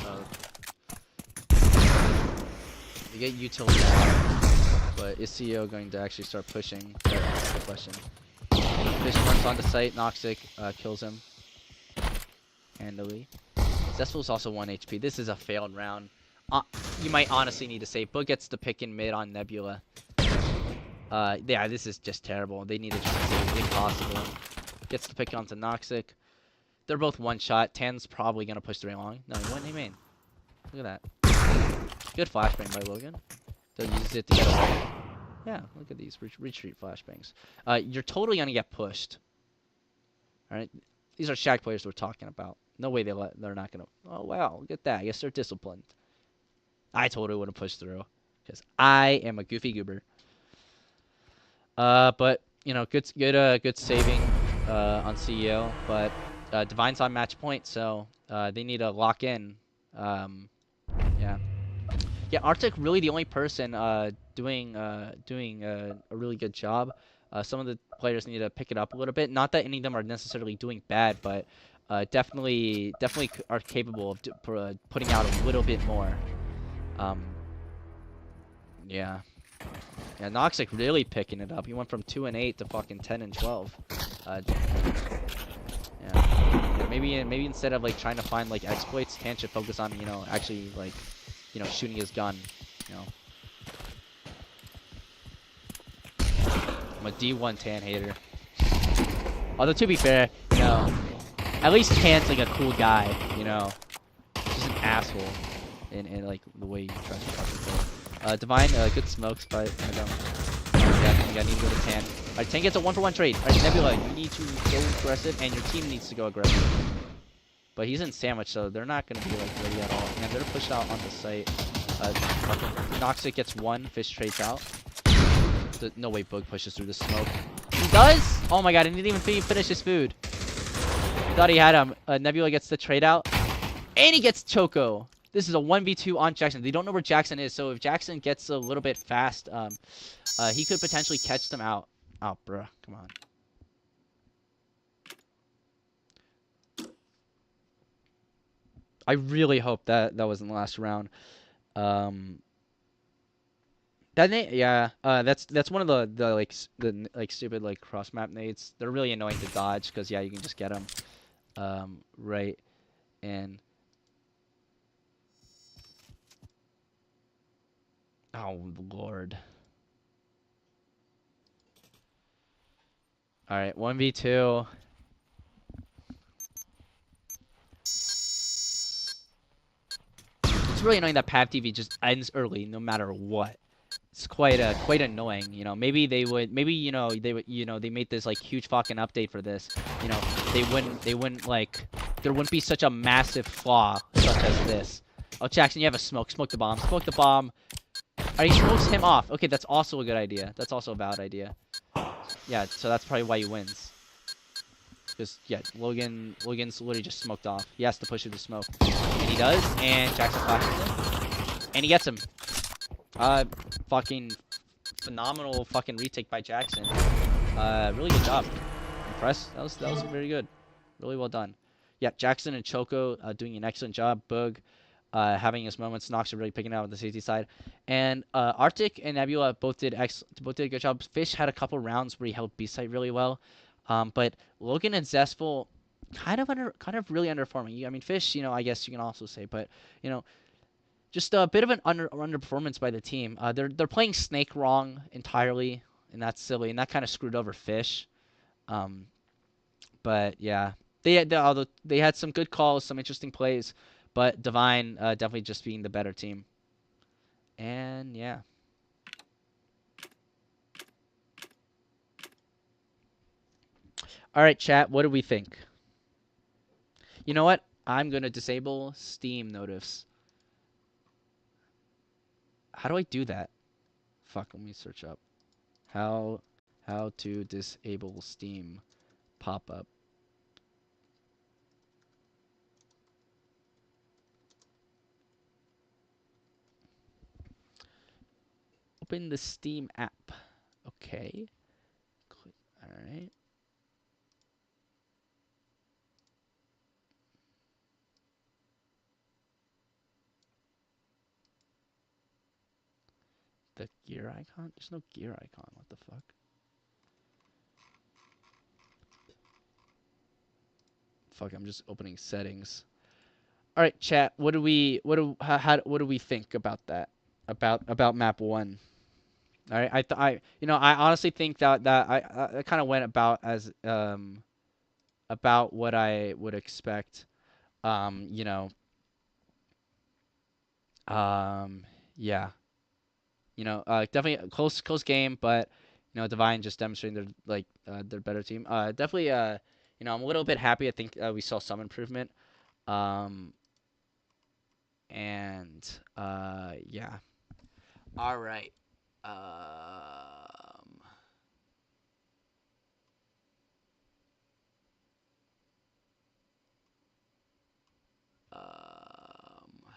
They get utility now, but is CEO going to actually start pushing? That's the question. Fish runs onto site, Noxic kills him handily. Zestful's also 1 HP. This is a failed round. You might honestly need to save. Book gets the pick in mid on Nebula. Yeah, this is just terrible. They need to just save if possible. Gets the pick onto Noxic. They're both one shot. Tan's probably gonna push 3 long. No, he went A main. Look at that. Good flashbang by Logan. They'll use it to get away. Yeah, look at these retreat flashbangs. You're totally gonna get pushed. All right, these are Shaq players we're talking about. No way they're not gonna. Oh wow, look at that. I guess they're disciplined. I totally would have pushed through, because I am a goofy goober. But you know, good saving on CEO. But Divine's on match point, so they need to lock in. Yeah, Yeah, Arctic really the only person doing a really good job. Some of the players need to pick it up a little bit. Not that any of them are necessarily doing bad, but definitely are capable of putting out a little bit more. Um, yeah, yeah. Noxic really picking it up. He went from 2 and 8 to fucking 10 and 12. Yeah, maybe instead of like trying to find like exploits, Tan should focus on actually like shooting his gun. You know, I'm a D1 Tan hater. Although to be fair, at least Tan's like a cool guy. Just an asshole in like the way he tries to fucking play. Divine, good smokes, but I don't. Yeah, I think I need to go to Tan. Alright, Tan gets a 1-for-1 trade. Alright, Nebula, you need to go aggressive, and your team needs to go aggressive. But he's in sandwich, so they're not gonna be like ready at all. And they're pushed out on the site. Noxic gets one, Fish trades out. No way Boog pushes through the smoke. He does? Oh my god, he didn't even finish his food. He thought he had him. Nebula gets the trade out. And he gets Choco. This is a 1v2 on Jackson. They don't know where Jackson is, so if Jackson gets a little bit fast, he could potentially catch them out. Oh, bruh. Come on. I really hope that wasn't the last round. Um, yeah. That's one of the stupid like cross map nades. They're really annoying to dodge because yeah, you can just get them. Right. And oh lord. All right, 1v2. It's really annoying that Pav TV just ends early no matter what. It's quite annoying, Maybe they made this like huge fucking update for this. They wouldn't like there wouldn't be such a massive flaw such as this. Oh, Jackson, you have a smoke. Smoke the bomb. Smoke the bomb. Alright, he smokes him off. Okay, that's also a good idea. That's also a valid idea. Yeah, so that's probably why he wins. Because yeah, Logan's literally just smoked off. He has to push through the smoke, and he does. And Jackson flashes him, and he gets him. Fucking phenomenal fucking retake by Jackson. Really good job. Impressed. That was very good. Really well done. Yeah, Jackson and Choco doing an excellent job. Boog having his moments. Nox really picking out with the safety side. And Arctic and Nebula both did a good job. Fish had a couple rounds where he held B side really well. But Logan and Zestful kind of really underperforming. I mean, Fish, I guess you can also say, but just a bit of an underperformance by the team. They're playing Snake wrong entirely, and that's silly, and that kind of screwed over Fish. Um, but yeah, although they had some good calls, some interesting plays, but Divine definitely just being the better team. And yeah. All right, chat. What do we think? You know what? I'm gonna disable Steam notifs. How do I do that? Fuck. Let me search up. How to disable Steam pop-up. Open the Steam app. Okay. All right. The gear icon? There's no gear icon. What the fuck? Fuck, I'm just opening settings. All right, chat. What do we think about that? About map 1? All right. I honestly think that I kind of went about as about what I would expect. Um, you know, yeah. Definitely a close game, but Divine just demonstrating their better team. Definitely I'm a little bit happy. I think we saw some improvement. Um, and yeah. All right.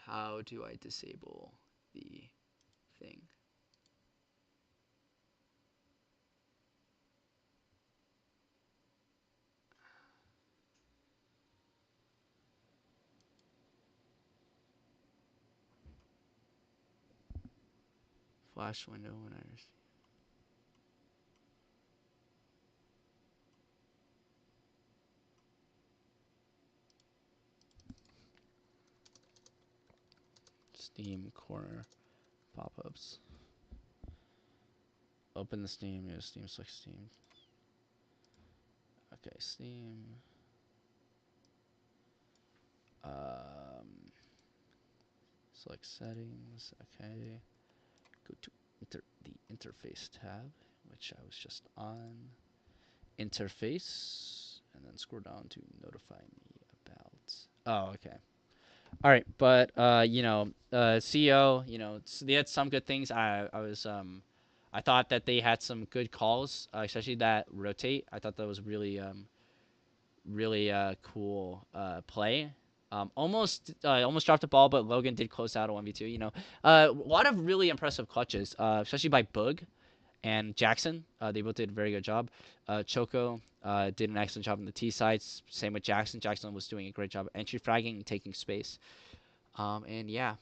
How do I disable the thing. Flash window when I Steam corner pop-ups. Open the Steam. Yeah, Steam select Steam. Okay, Steam. Select settings. Okay. Go to the interface tab, which I was just on. Interface, and then scroll down to notify me about. Oh, okay. All right, but CEO, they had some good things. I thought that they had some good calls, especially that rotate. I thought that was really cool play. Almost dropped the ball, but Logan did close out a 1v2. A lot of really impressive clutches, especially by Boog and Jackson. They both did a very good job. Choco did an excellent job on the T sides. Same with Jackson. Jackson was doing a great job entry fragging and taking space. And yeah.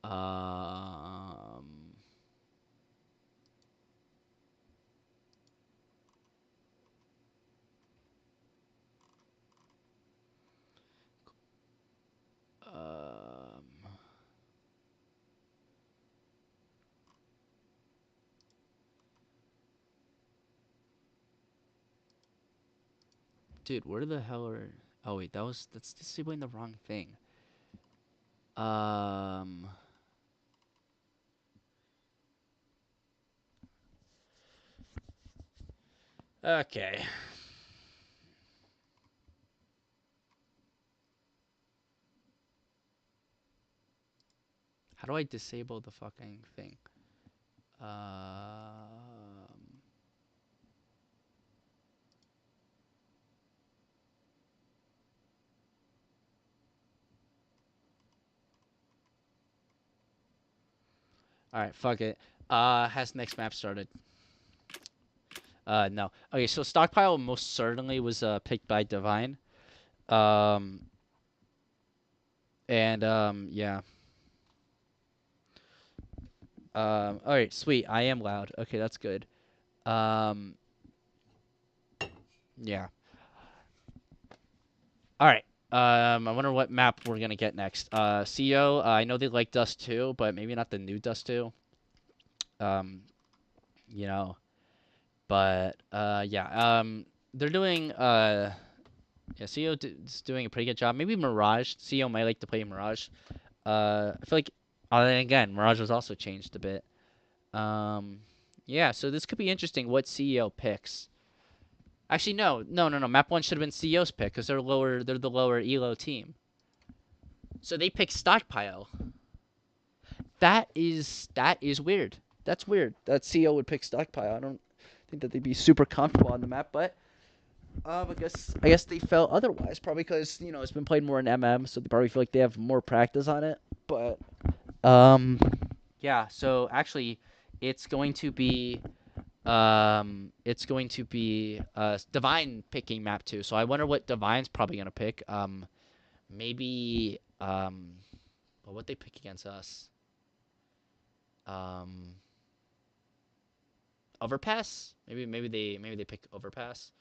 Um, um, dude, where the hell are? Oh wait, that's disabling the wrong thing. Um, okay. How do I disable the fucking thing? All right, fuck it. Has next map started? No. Okay, so stockpile most certainly was picked by Divine. Um, and yeah. All right, sweet. I am loud. Okay, that's good. Um, yeah. All right. I wonder what map we're gonna get next. CEO. I know they like Dust 2, but maybe not the new Dust 2. Um, you know, but yeah. They're doing yeah. CEO is doing a pretty good job. Maybe Mirage. CEO might like to play Mirage. I feel like, then again, Mirage was also changed a bit. Um, yeah. So this could be interesting. What CEO picks? Actually, no. Map one should have been CEO's pick because they're lower. They're the lower elo team. So they pick stockpile. That is weird. That's weird. That CEO would pick stockpile. I don't think that they'd be super comfortable on the map, but I guess they felt otherwise. Probably because it's been played more in MM, so they probably feel like they have more practice on it. But um, yeah. So actually, it's going to be Divine picking map 2. So I wonder what Divine's probably gonna pick. Maybe well, what they pick against us? Um, Overpass? Maybe they pick Overpass.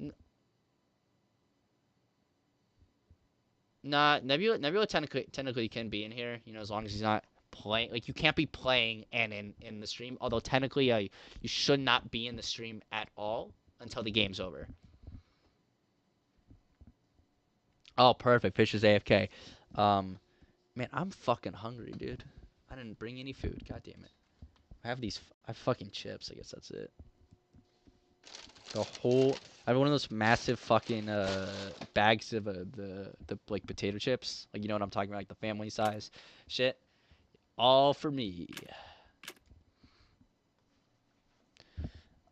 N- Nah, Nebula technically can be in here. As long as he's not playing. Like you can't be playing and in the stream. Although technically, you should not be in the stream at all until the game's over. Oh, perfect. Fish is AFK. Um, Man, I'm fucking hungry, dude. I didn't bring any food. God damn it. I have fucking chips. I guess that's it. The whole. I have one of those massive fucking bags of the like potato chips. Like you know what I'm talking about, like the family size shit. All for me.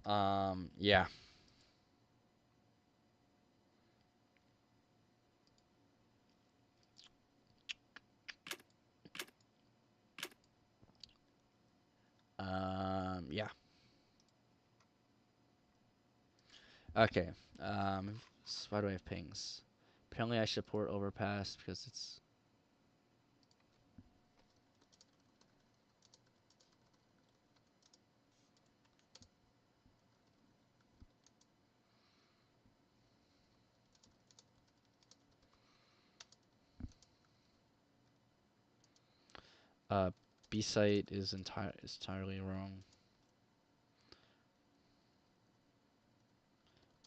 Yeah. Yeah. Okay. Why do I have pings? Apparently I should port overpass because it's uh B site is entirely wrong.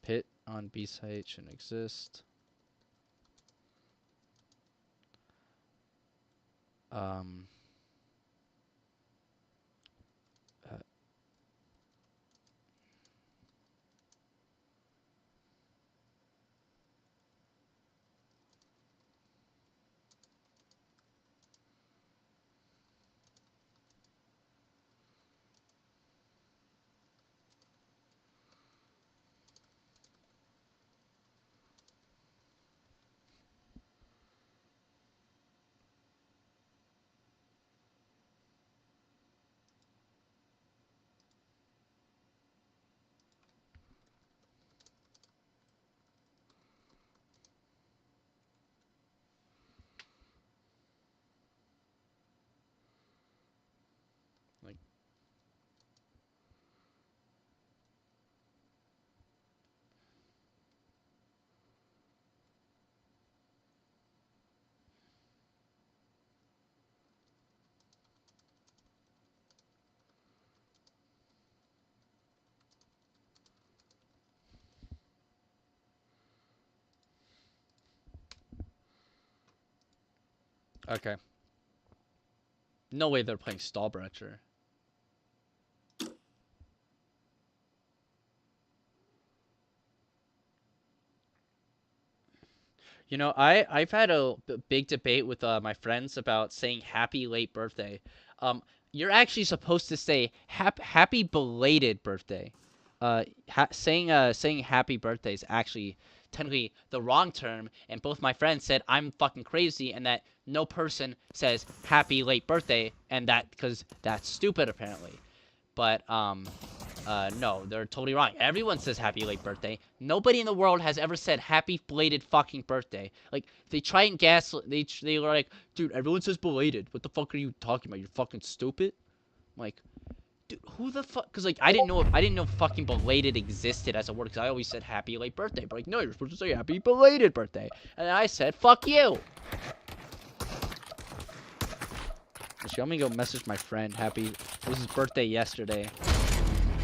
Pit on B site shouldn't exist. Um uh, like okay. No way they're playing Stallbrecher. You know, I've had a big debate with my friends about saying happy late birthday. Um, you're actually supposed to say happy belated birthday. Saying happy birthday is actually technically the wrong term, and both my friends said I'm fucking crazy and that no person says happy late birthday, and that because that's stupid apparently. But no, they're totally wrong. Everyone says happy late birthday. Nobody in the world has ever said happy belated fucking birthday. Like they try and they were like, dude, everyone says belated. What the fuck are you talking about? You're fucking stupid. I'm like, dude, who the fuck? Because like I didn't know fucking belated existed as a word. Because I always said happy late birthday. But like, no, you're supposed to say happy belated birthday. And then I said, fuck you. Actually, let me go message my friend. It was his birthday yesterday.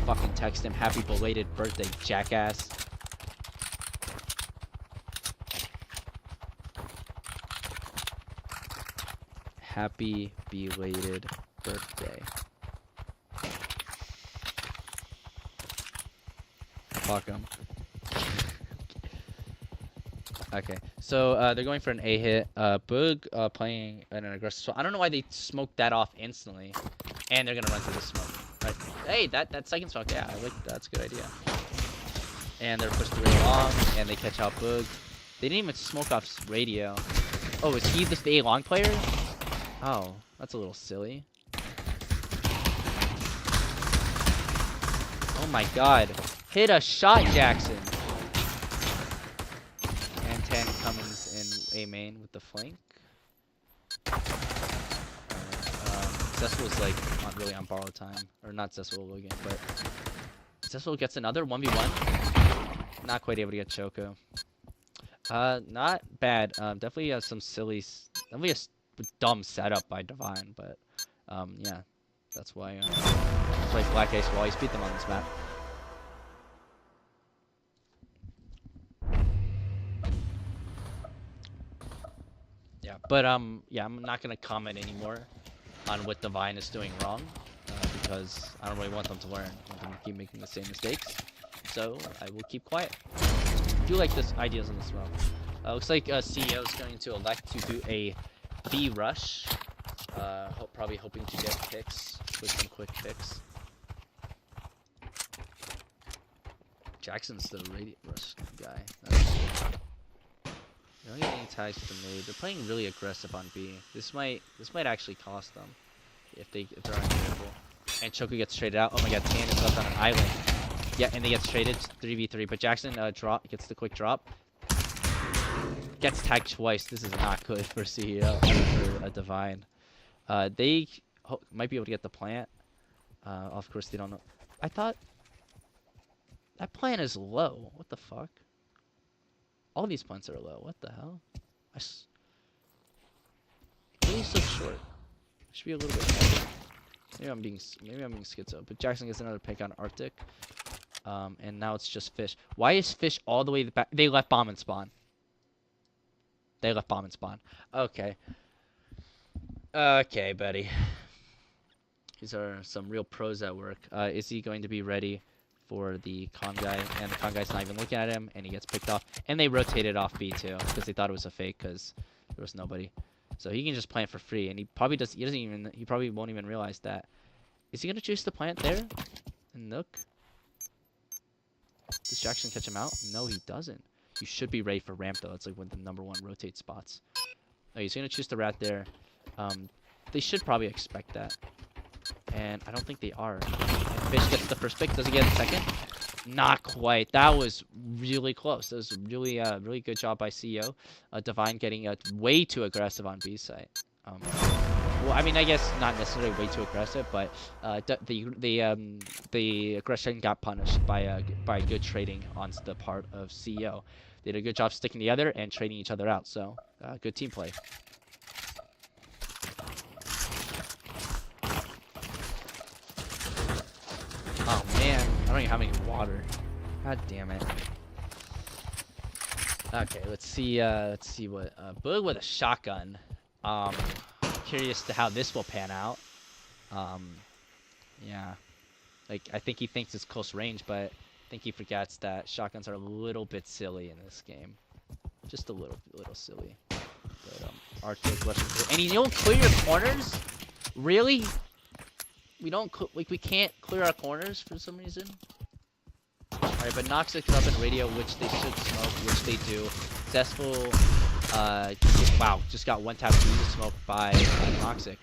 Fucking text him happy belated birthday, jackass. Happy belated birthday. Fuck him. Okay, so they're going for an A hit. Boog playing an aggressive. So I don't know why they smoked that off instantly, and they're gonna run through the smoke. Right. Hey, that second smoke, yeah, I like that's a good idea. And they're pushed really long, and they catch out Boog. They didn't even smoke off radio. Oh, is he the A long player? Oh, that's a little silly. Oh my god. Hit a shot, Jackson. And 10 Cummings in A main with the flank. Cecil's like really on borrowed time. Or not Cecil Logan, but Cecil gets another 1v1. Not quite able to get Choco. Not bad. Definitely definitely a dumb setup by Divine, but yeah, that's why Black Ace will always beat them on this map. Yeah, but yeah, I'm not gonna comment anymore on what Divine is doing wrong because I don't really want them to learn. I want them to keep making the same mistakes. So I will keep quiet. I do like this ideas on this round. Looks like CEO is going to elect to do a B rush. Probably hoping to get picks with some quick picks. Jackson's the radio rush guy. That's good. They don't get any tags to the mid. They're playing really aggressive on B. This might actually cost them if they're uncareful. And Choco gets traded out. Oh my god, Tan is left on an island. Yeah, and they get traded 3v3. But Jackson gets the quick drop. Gets tagged twice. This is not good for CEO for a Divine. They might be able to get the plant. Of course, they don't know. I thought that plant is low. What the fuck? All these plants are low. What the hell? Why are you so short? Should be a little bit better. Maybe I'm being schizo. But Jackson gets another pick on Arctic. And now it's just Fish. Why is Fish all the way back? They left bomb and spawn. Okay. Okay, buddy. These are some real pros at work. Is he going to be ready for the con guy? And the con guy's not even looking at him, and he gets picked off. And they rotated off B too, because they thought it was a fake, because there was nobody. So he can just plant for free, and he probably does. He probably won't even realize that. Is he gonna choose to plant there? And Nook? Does Jackson catch him out? No, he doesn't. You should be ready for ramp though. That's like one of the #1 rotate spots. Oh, he's gonna choose the rat there. They should probably expect that. And I don't think they are. And Fish gets the first pick. Does he get the second? Not quite. That was really close. That was a really good job by CEO. Divine getting way too aggressive on B side. Well, I mean, I guess not necessarily way too aggressive, but the aggression got punished by good trading on the part of CEO. They did a good job sticking together and trading each other out. So good team play. Oh man, I don't even have any water. God damn it. Okay, let's see what Boog with a shotgun. Curious to how this will pan out. Yeah. Like I think he thinks it's close range, but I think he forgets that shotguns are a little bit silly in this game. Just a little silly. But Arctic rushing through. And you don't clear your corners? Really? We can't clear our corners for some reason. Alright, but Noxic is up in radio, which they should smoke, which they do. Zestful, wow, just got one tap smoke by Noxic.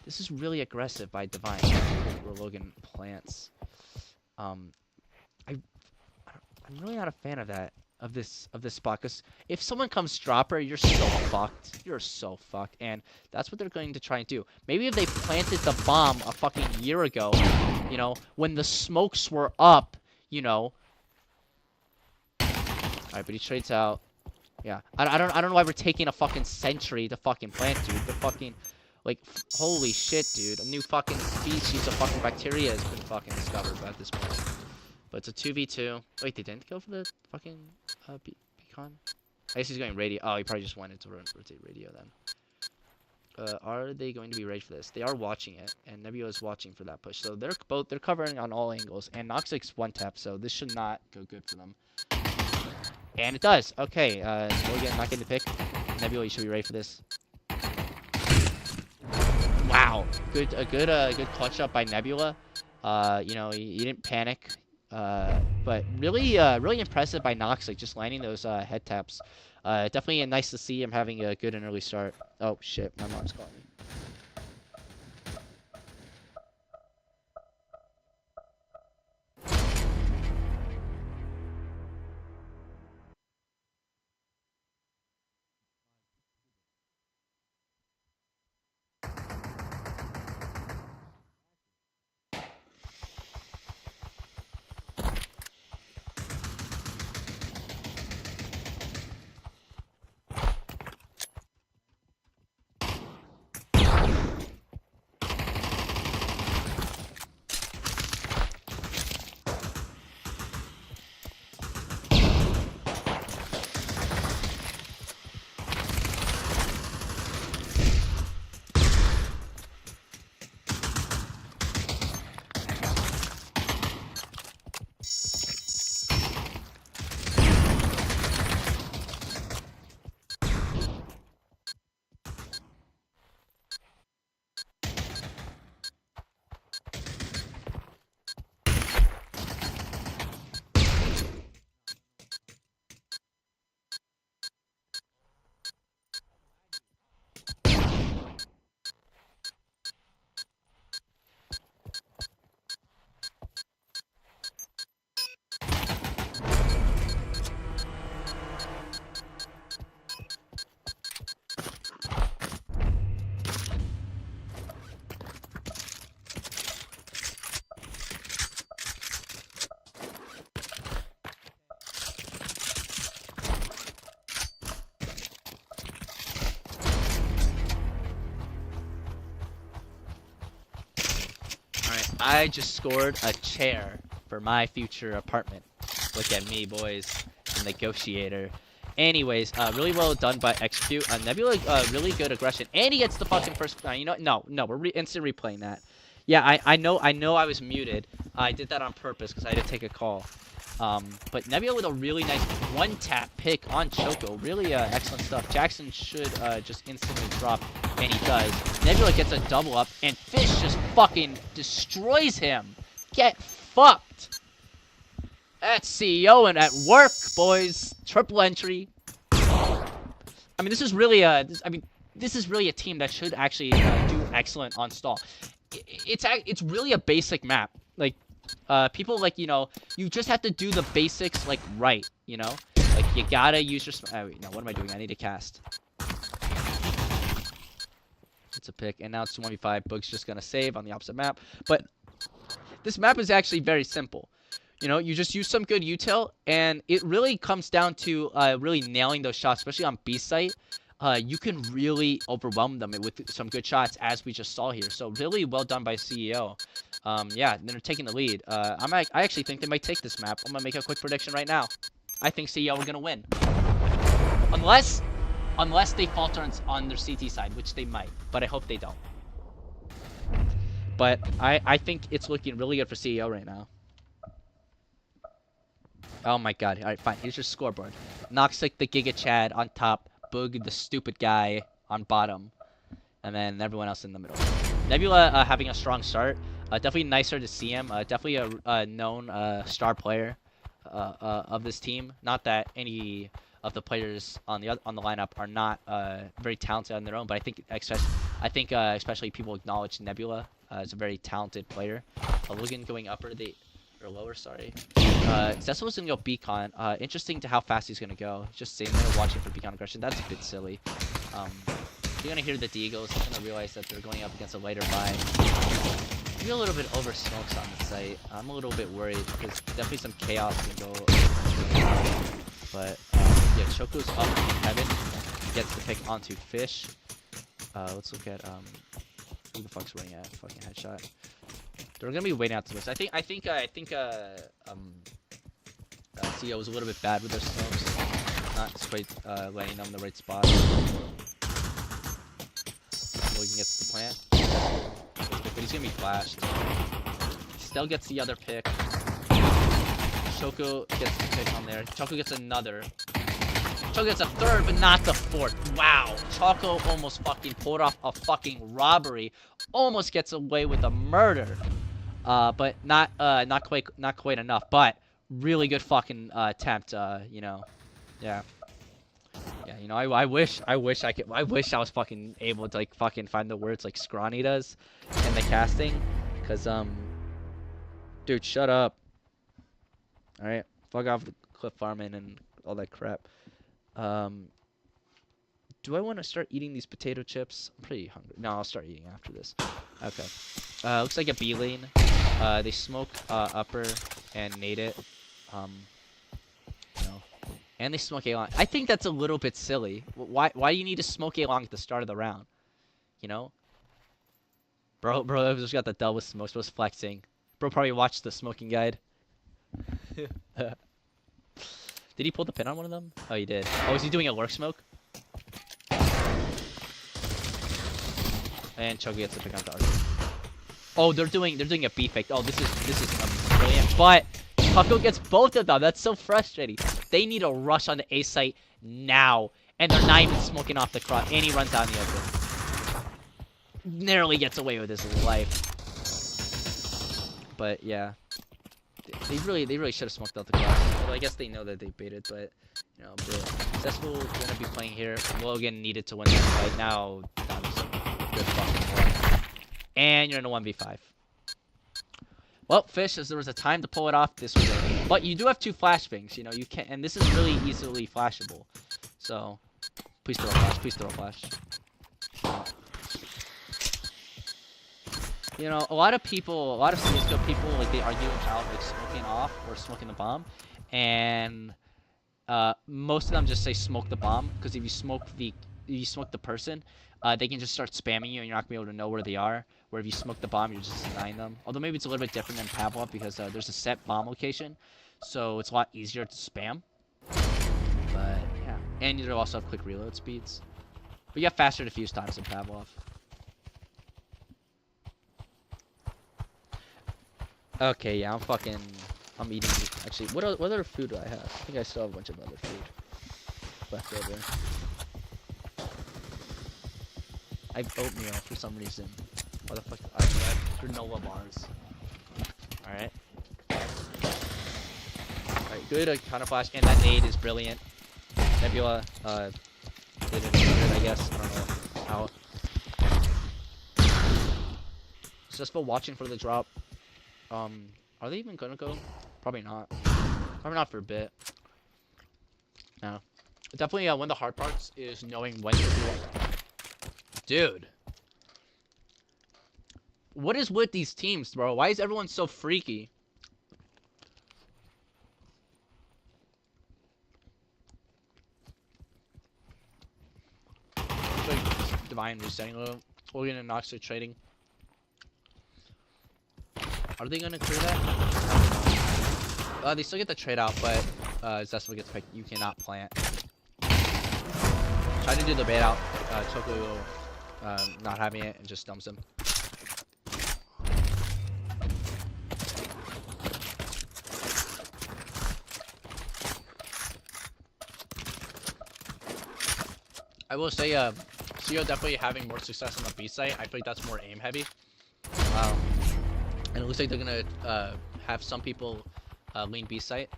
This is really aggressive by Divine. Where Logan plants. I'm really not a fan of that. Of this spot, because if someone comes dropper, you're so fucked. You're so fucked, and that's what they're going to try and do. Maybe if they planted the bomb a fucking year ago, you know, when the smokes were up, you know. All right, but he trades out. Yeah, I don't know why we're taking a fucking century to fucking plant, dude. The fucking, like, holy shit, dude. A new fucking species of fucking bacteria has been fucking discovered at this point. But it's a 2v2. Wait, they didn't go for the fucking beacon? I guess he's going radio. Oh, he probably just wanted to rotate radio then. Are they going to be ready for this? They are watching it, and Nebula is watching for that push. So they're covering on all angles, and Noxic's one tap, so this should not go good for them. And it does. Okay, Logan not getting the pick. Nebula, you should be ready for this. Wow, good clutch up by Nebula. You know, he didn't panic. But really impressive by Noxic, just landing those head taps. Definitely nice to see him having a good and early start. Oh shit, my mom's calling me. I just scored a chair for my future apartment. Look at me, boys. The negotiator. Anyways, really well done by Execute. Nebula, really good aggression. And he gets the fucking first... you know what? No, we're instant replaying that. Yeah, I know I was muted. I did that on purpose because I had to take a call. But Nebula with a really nice one-tap pick on Choco. Really excellent stuff. Jackson should just instantly drop, and he does. Nebula gets a double up, and Fish just fucking destroys him. Get fucked. That's CEO and at work, boys. Triple entry. I mean, this is really a team that should actually do excellent on stall. It's really a basic map. Like, people like, you know, you just have to do the basics like right, you know? Like, you gotta use your wait, no, what am I doing? I need to cast. It's a pick, and now it's 1v5. Boog's just gonna save on the opposite map. But this map is actually very simple. You know, you just use some good util, and it really comes down to really nailing those shots, especially on B site. You can really overwhelm them with some good shots, as we just saw here. So really well done by CEO. Yeah, they're taking the lead. I actually think they might take this map. I'm gonna make a quick prediction right now. I think CEO are gonna win, unless they falter on their CT side, which they might, but I hope they don't. But I think it's looking really good for CEO right now. Oh my god. Alright, fine. Here's your scoreboard. Noxic the Giga Chad on top. Boog the stupid guy on bottom. And then everyone else in the middle. Nebula having a strong start. Definitely nicer to see him. Definitely a known star player of this team. Not that any of the players on the lineup are not very talented on their own, but I think especially people acknowledge Nebula as a very talented player. Logan going upper, or lower, sorry. Cecil was gonna go Beacon. Interesting to how fast he's gonna go. Just sitting there watching for Beacon aggression. That's a bit silly. You're gonna hear the Deagles. You're gonna realize that they're going up against a later buy. Maybe a little bit over smokes on the site. I'm a little bit worried because definitely some chaos can go. But yeah, Choco's up in heaven. He gets the pick onto Fish. Let's look at who the fuck's running at fucking headshot. They're gonna be waiting out to this. I think CEO was a little bit bad with their smokes, not quite landing them in the right spot. Logan gets the plant, but he's gonna be flashed. Still gets the other pick. Choco gets the pick on there. Choco gets another. Choco gets a third, but not the fourth. Wow, Choco almost fucking pulled off a fucking robbery. Almost gets away with a murder. But not quite enough. But really good fucking attempt. You know, yeah, you know, I wish I was fucking able to like fucking find the words like Scrawny does in the casting, cause dude, shut up. All right, fuck off the cliff farming and all that crap. Do I want to start eating these potato chips? I'm pretty hungry. No, I'll start eating after this. Okay. Looks like a B lane. They smoke upper and nade it. You know, and they smoke A long. I think that's a little bit silly. Why do you need to smoke A long at the start of the round? You know, bro just got the double with smokes. Was flexing. Bro probably watched the smoking guide. Did he pull the pin on one of them? Oh, he did. Oh, is he doing a lurk smoke? And Choco gets the pick on the archer. Oh, they're doing a B fake. Oh, this is brilliant. But Choco gets both of them. That's so frustrating. They need a rush on the A site now, and they're not even smoking off the cross. And he runs out in the open. Narrowly gets away with his life. But yeah, they really should have smoked out the cross. Well, I guess they know that they baited, but you know, Successful gonna be playing here. Logan needed to win that fight. Now that was a good fucking one. And you're in a 1v5. Well, Fish, as there was a time to pull it off, this was it. But you do have two flashbangs, you know, you can, and this is really easily flashable. So, please throw a flash, please throw a flash. You know, a lot of CSGO people, like, they argue about, like, smoking off or smoking the bomb. And, most of them just say smoke the bomb, because if you smoke the you smoke the person, they can just start spamming you, and you're not gonna be able to know where they are. Where if you smoke the bomb, you're just denying them. Although maybe it's a little bit different than Pavlov because there's a set bomb location, so it's a lot easier to spam. But yeah, and you also have quick reload speeds. But you have faster defuse times than Pavlov. Okay, yeah, I'm eating. Actually, what other food do I have? I think I still have a bunch of other food left over. I have oatmeal for some reason. What the fuck? I have granola bars. Alright. Alright, good counter flash, and that nade is brilliant. Nebula, did it good, I guess. I don't know how. Successful watching for the drop. Are they even gonna go? Probably not. Probably not for a bit. No. Definitely one of the hard parts is knowing when to do it. Dude. What is with these teams, bro? Why is everyone so freaky? Like Divine resetting a little. Logan and Nox are trading. Are they gonna clear that? They still get the trade out, but Zestful gets picked. You cannot plant. Try to do the bait out. Choco not having it and just dumps him. I will say, CEO definitely having more success on the B site. I feel like that's more aim heavy. And it looks like they're gonna have some people lean B site.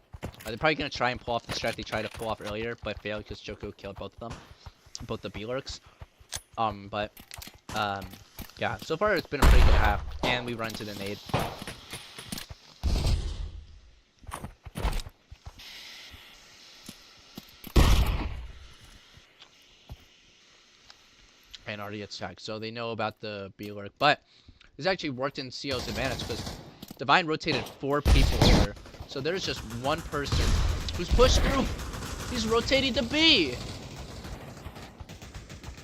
They're probably gonna try and pull off the strat they tried to pull off earlier, but failed because Choco killed both of them, both the B lurks. Yeah. So far it's been a pretty good half, and we run into the nade. And already gets tagged, so they know about the B lurk, but this actually worked in CO's advantage because Divine rotated 4 people here. So there's just one person who's pushed through. He's rotating to B.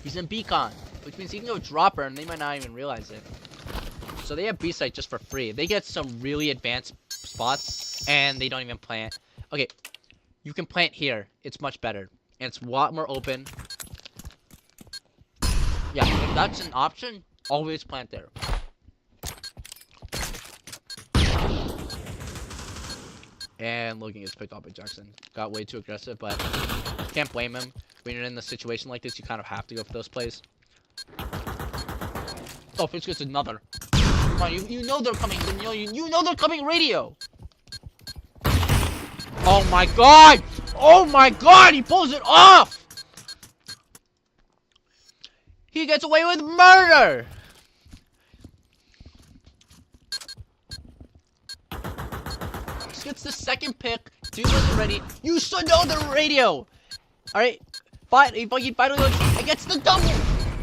He's in Beacon, which means he can go dropper and they might not even realize it. So they have B site just for free. They get some really advanced spots and they don't even plant. Okay, you can plant here. It's much better. And it's a lot more open. Yeah, if that's an option, always plant there. And Logan gets picked off by Jackson. Got way too aggressive, but can't blame him. When you're in a situation like this, you kind of have to go for those plays. Oh, Fish gets another. Come on, you know they're coming. You know they're coming radio. Oh my god! Oh my god! He pulls it off! He gets away with murder! Gets the second pick. Dude wasn't ready. You should know the radio. All right, he finally looks and gets the double.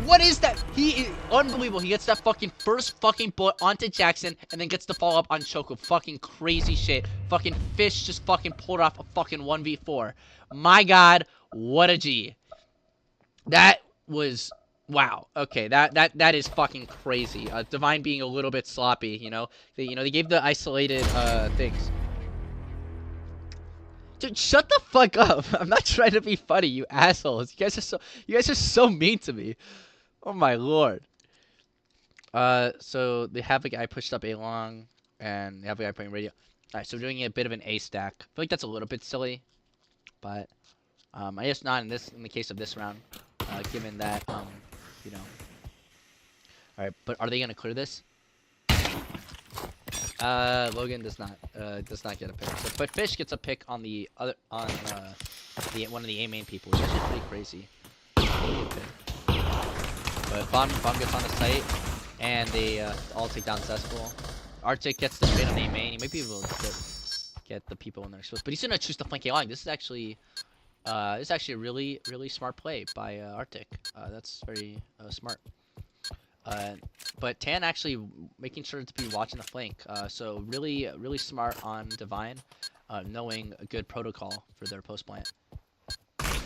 What is that? He is unbelievable. He gets that fucking first fucking bullet onto Jackson and then gets the follow up on Choco. Fucking crazy shit. Fucking Fish just fucking pulled off a fucking 1v4. My God, what a G. That was. Wow. Okay, that is fucking crazy. Divine being a little bit sloppy. You know, they gave the isolated things. Dude, shut the fuck up. I'm not trying to be funny, you assholes. You guys are so mean to me. Oh my lord. So they have a guy pushed up A long, and they have a guy playing radio. Alright, so we're doing a bit of an A stack. I feel like that's a little bit silly, but I guess not in the case of this round, given that you know. Alright, but are they gonna clear this? Logan does not get a pick. But Fish gets a pick on the other one of the A main people, which is actually pretty crazy. But Bomb gets on the site, and they all take down Cesspool. Arctic gets the trade on A main. He might be able to get the people in there exposed, but he's gonna choose to flank A line. This is actually a really smart play by Arctic. That's very smart. But Tan actually making sure to be watching the flank. So really smart on Divine, knowing a good protocol for their post plant.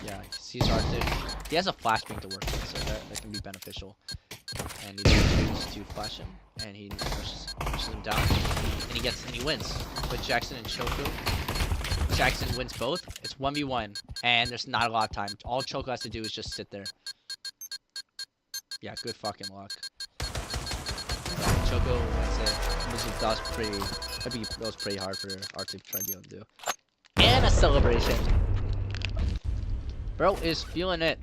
yeah, he sees Arctic. He has a flashbang to work with, so that can be beneficial. And he chooses to flash him, and he pushes him down, and he wins. But Jackson and Choco, Jackson wins both. It's 1v1, and there's not a lot of time. All Choco has to do is just sit there. Yeah, good fucking luck. Choco wins it. That was pretty hard for Arctic to try to be able to do. And a celebration. Bro is feeling it.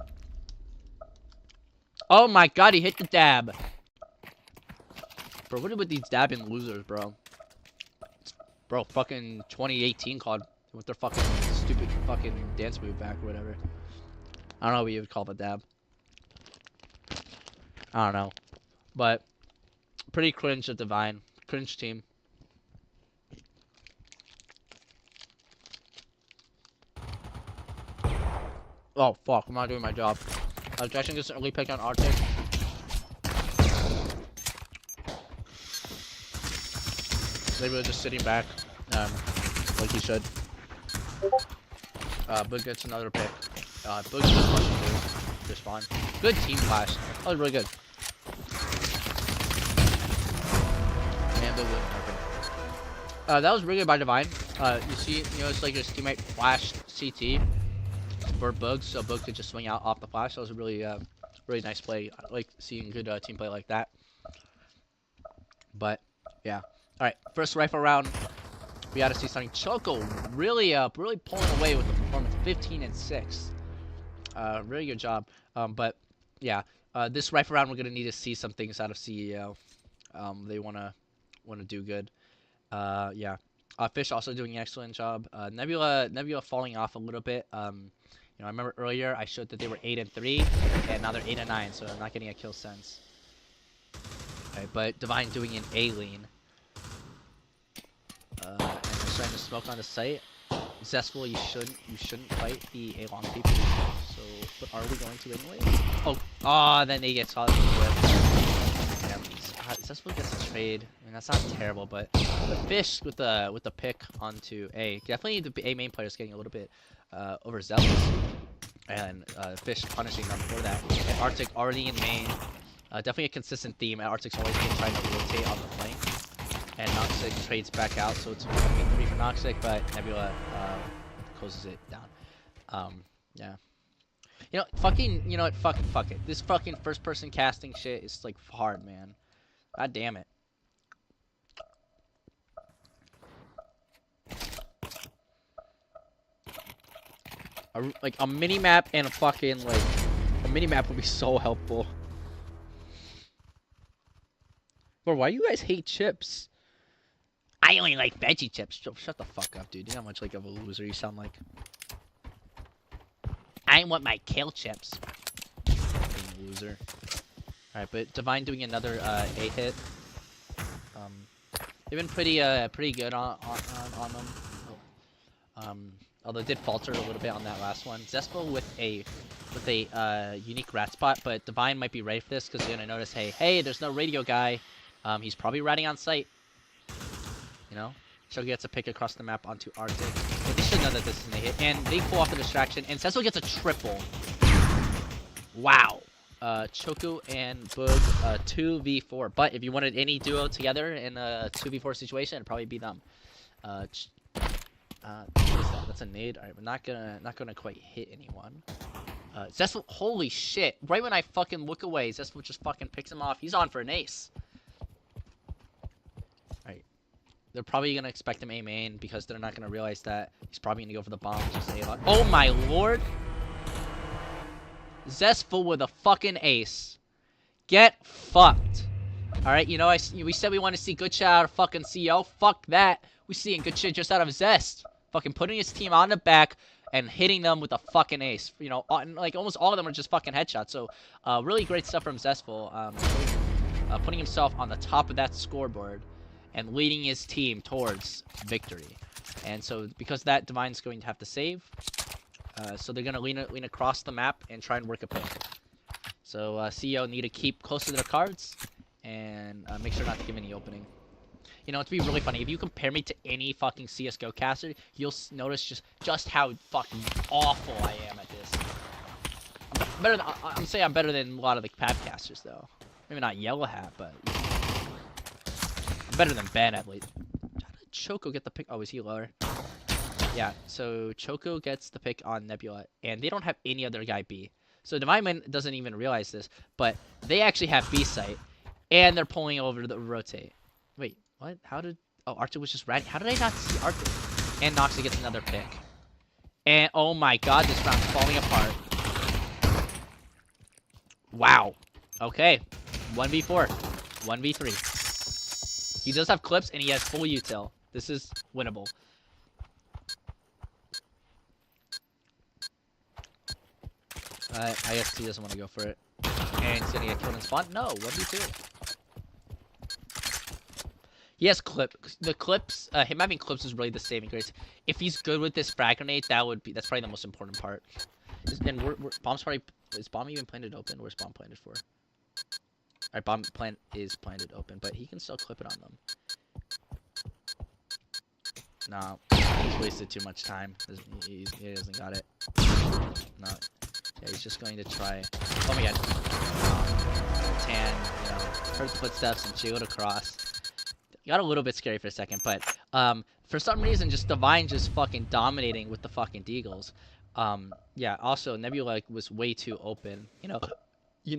Oh my god, he hit the dab. Bro, what are with these dabbing losers, bro? Bro, fucking 2018 called with their fucking stupid fucking dance move back or whatever. I don't know what you would call the dab. I don't know. But pretty cringe at Divine. Cringe team. Oh fuck, I'm not doing my job. Jackson gets an early pick on Arctic. They were just sitting back, like he should. Boog gets another pick. Boog just rushing through their spawn. Good team clash. That was really good. Man, Boog wouldn't happen. That was really good by Divine. You see, it's like his teammate flashed CT for Boog, so Boog could just swing out off the flash. That was a really, really nice play. I like seeing good team play like that. But yeah. All right, first rifle round. We got to see something. Choco really pulling away with the performance, 15 and 6. Really good job. But yeah, this rifle round we're gonna need to see some things out of CEO. They wanna do good. Yeah. Fish also doing an excellent job. Nebula falling off a little bit. I remember earlier I showed that they were 8 and 3, and now they're 8 and 9, so they're not getting a kill sense. Okay, but Divine doing an A lean. And they're starting to smoke on the site. Zestful, you shouldn't fight the A long people. So, but are we going to anyway? Oh, then they get caught in the whip. Damn, Zestful gets a trade. I mean, that's not terrible, but the Fish with the pick onto A. Definitely the A main player is getting a little bit overzealous, and Fish punishing them for that. And Arctic already in main. Definitely a consistent theme. And Arctic's always been trying to rotate on the flank. And Noxic trades back out, so it's 1v3 for Noxic, but Nebula closes it down. Yeah. Fuck it. This fucking first-person casting shit is, like, hard, man. God damn it. A mini-map and a fucking, a mini-map would be so helpful. Bro, why do you guys hate chips? I only like veggie chips. Shut the fuck up, dude. You know how much like of a loser you sound like. I want my kale chips. Fucking loser. Alright, but Divine doing another A hit. They've been pretty good on them. Although it did falter a little bit on that last one. Zestful with a unique rat spot, but Divine might be ready for this because they're gonna notice, hey, there's no radio guy. He's probably riding on site. Choco gets a pick across the map onto Arctic. But they should know that this is a hit. And they pull off a distraction. And Cecil gets a triple. Wow. Choco and Boog 2v4. But if you wanted any duo together in a 2v4 situation, it'd probably be them. What is that? That's a nade. Alright, we're not gonna quite hit anyone. Zestful, holy shit. Right when I fucking look away, Zestful just fucking picks him off. He's on for an ace. They're probably going to expect him A main because they're not going to realize that he's probably going to go for the bomb. Just A lot. Oh my lord! Zestful with a fucking ace. Get fucked. Alright, we said we want to see good shit out of fucking CEO. Fuck that. We seeing good shit just out of Zest. Fucking putting his team on the back and hitting them with a fucking ace. Like almost all of them are just fucking headshots. So, really great stuff from Zestful. Putting himself on the top of that scoreboard and leading his team towards victory. And so, because of that, Divine's going to have to save. So they're going to lean across the map and try and work a pick. So CEO need to keep close to their cards and make sure not to give any opening. It'd be really funny. If you compare me to any fucking CSGO caster, you'll notice just how fucking awful I am at this. better than, I'm saying I'm better than a lot of the Papcasters though. Maybe not Yellow Hat, but I'm better than Ben at least. How did Choco get the pick? Oh, is he lower? Yeah, so Choco gets the pick on Nebula, and they don't have any other guy B. So Divine Man doesn't even realize this, but they actually have B site, and they're pulling over the rotate. Wait, what? How did... Oh, Arctic was just ratting. How did I not see Arctic? And Noxy gets another pick. And oh my god, this round's falling apart. Wow. Okay. 1v4. 1v3. He does have clips, and he has full util. This is winnable. I guess he doesn't want to go for it. And he's gonna get killed in spawn? No, 1v2. He has clip. The clips, him having clips is really the saving grace. If he's good with this frag grenade, that's probably the most important part. And bomb's probably... Is bomb even planted open? Where's bomb planted for? Alright, bomb plant is planted open, but he can still clip it on them. Nah, he's wasted too much time. He hasn't got it. No. Yeah, he's just going to try... Oh my god. Tan, you know, heard the footsteps and jiggled across. Got a little bit scary for a second, but for some reason, just Divine just fucking dominating with the fucking Deagles. Yeah, also, Nebula was way too open. Yeah, you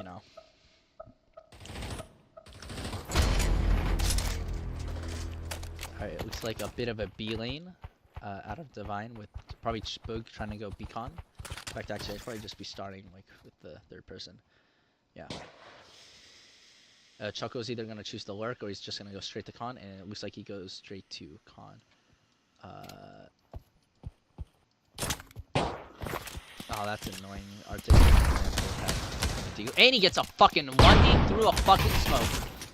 know. Alright, it looks like a bit of a B lane out of Divine with probably Boog trying to go beacon. In fact, actually, I'd probably just be starting like with the third person. Yeah. Choco's either going to choose to lurk or he's just going to go straight to con, and it looks like he goes straight to con. Oh, that's annoying. Arctic. And he gets a fucking 1D through a fucking smoke.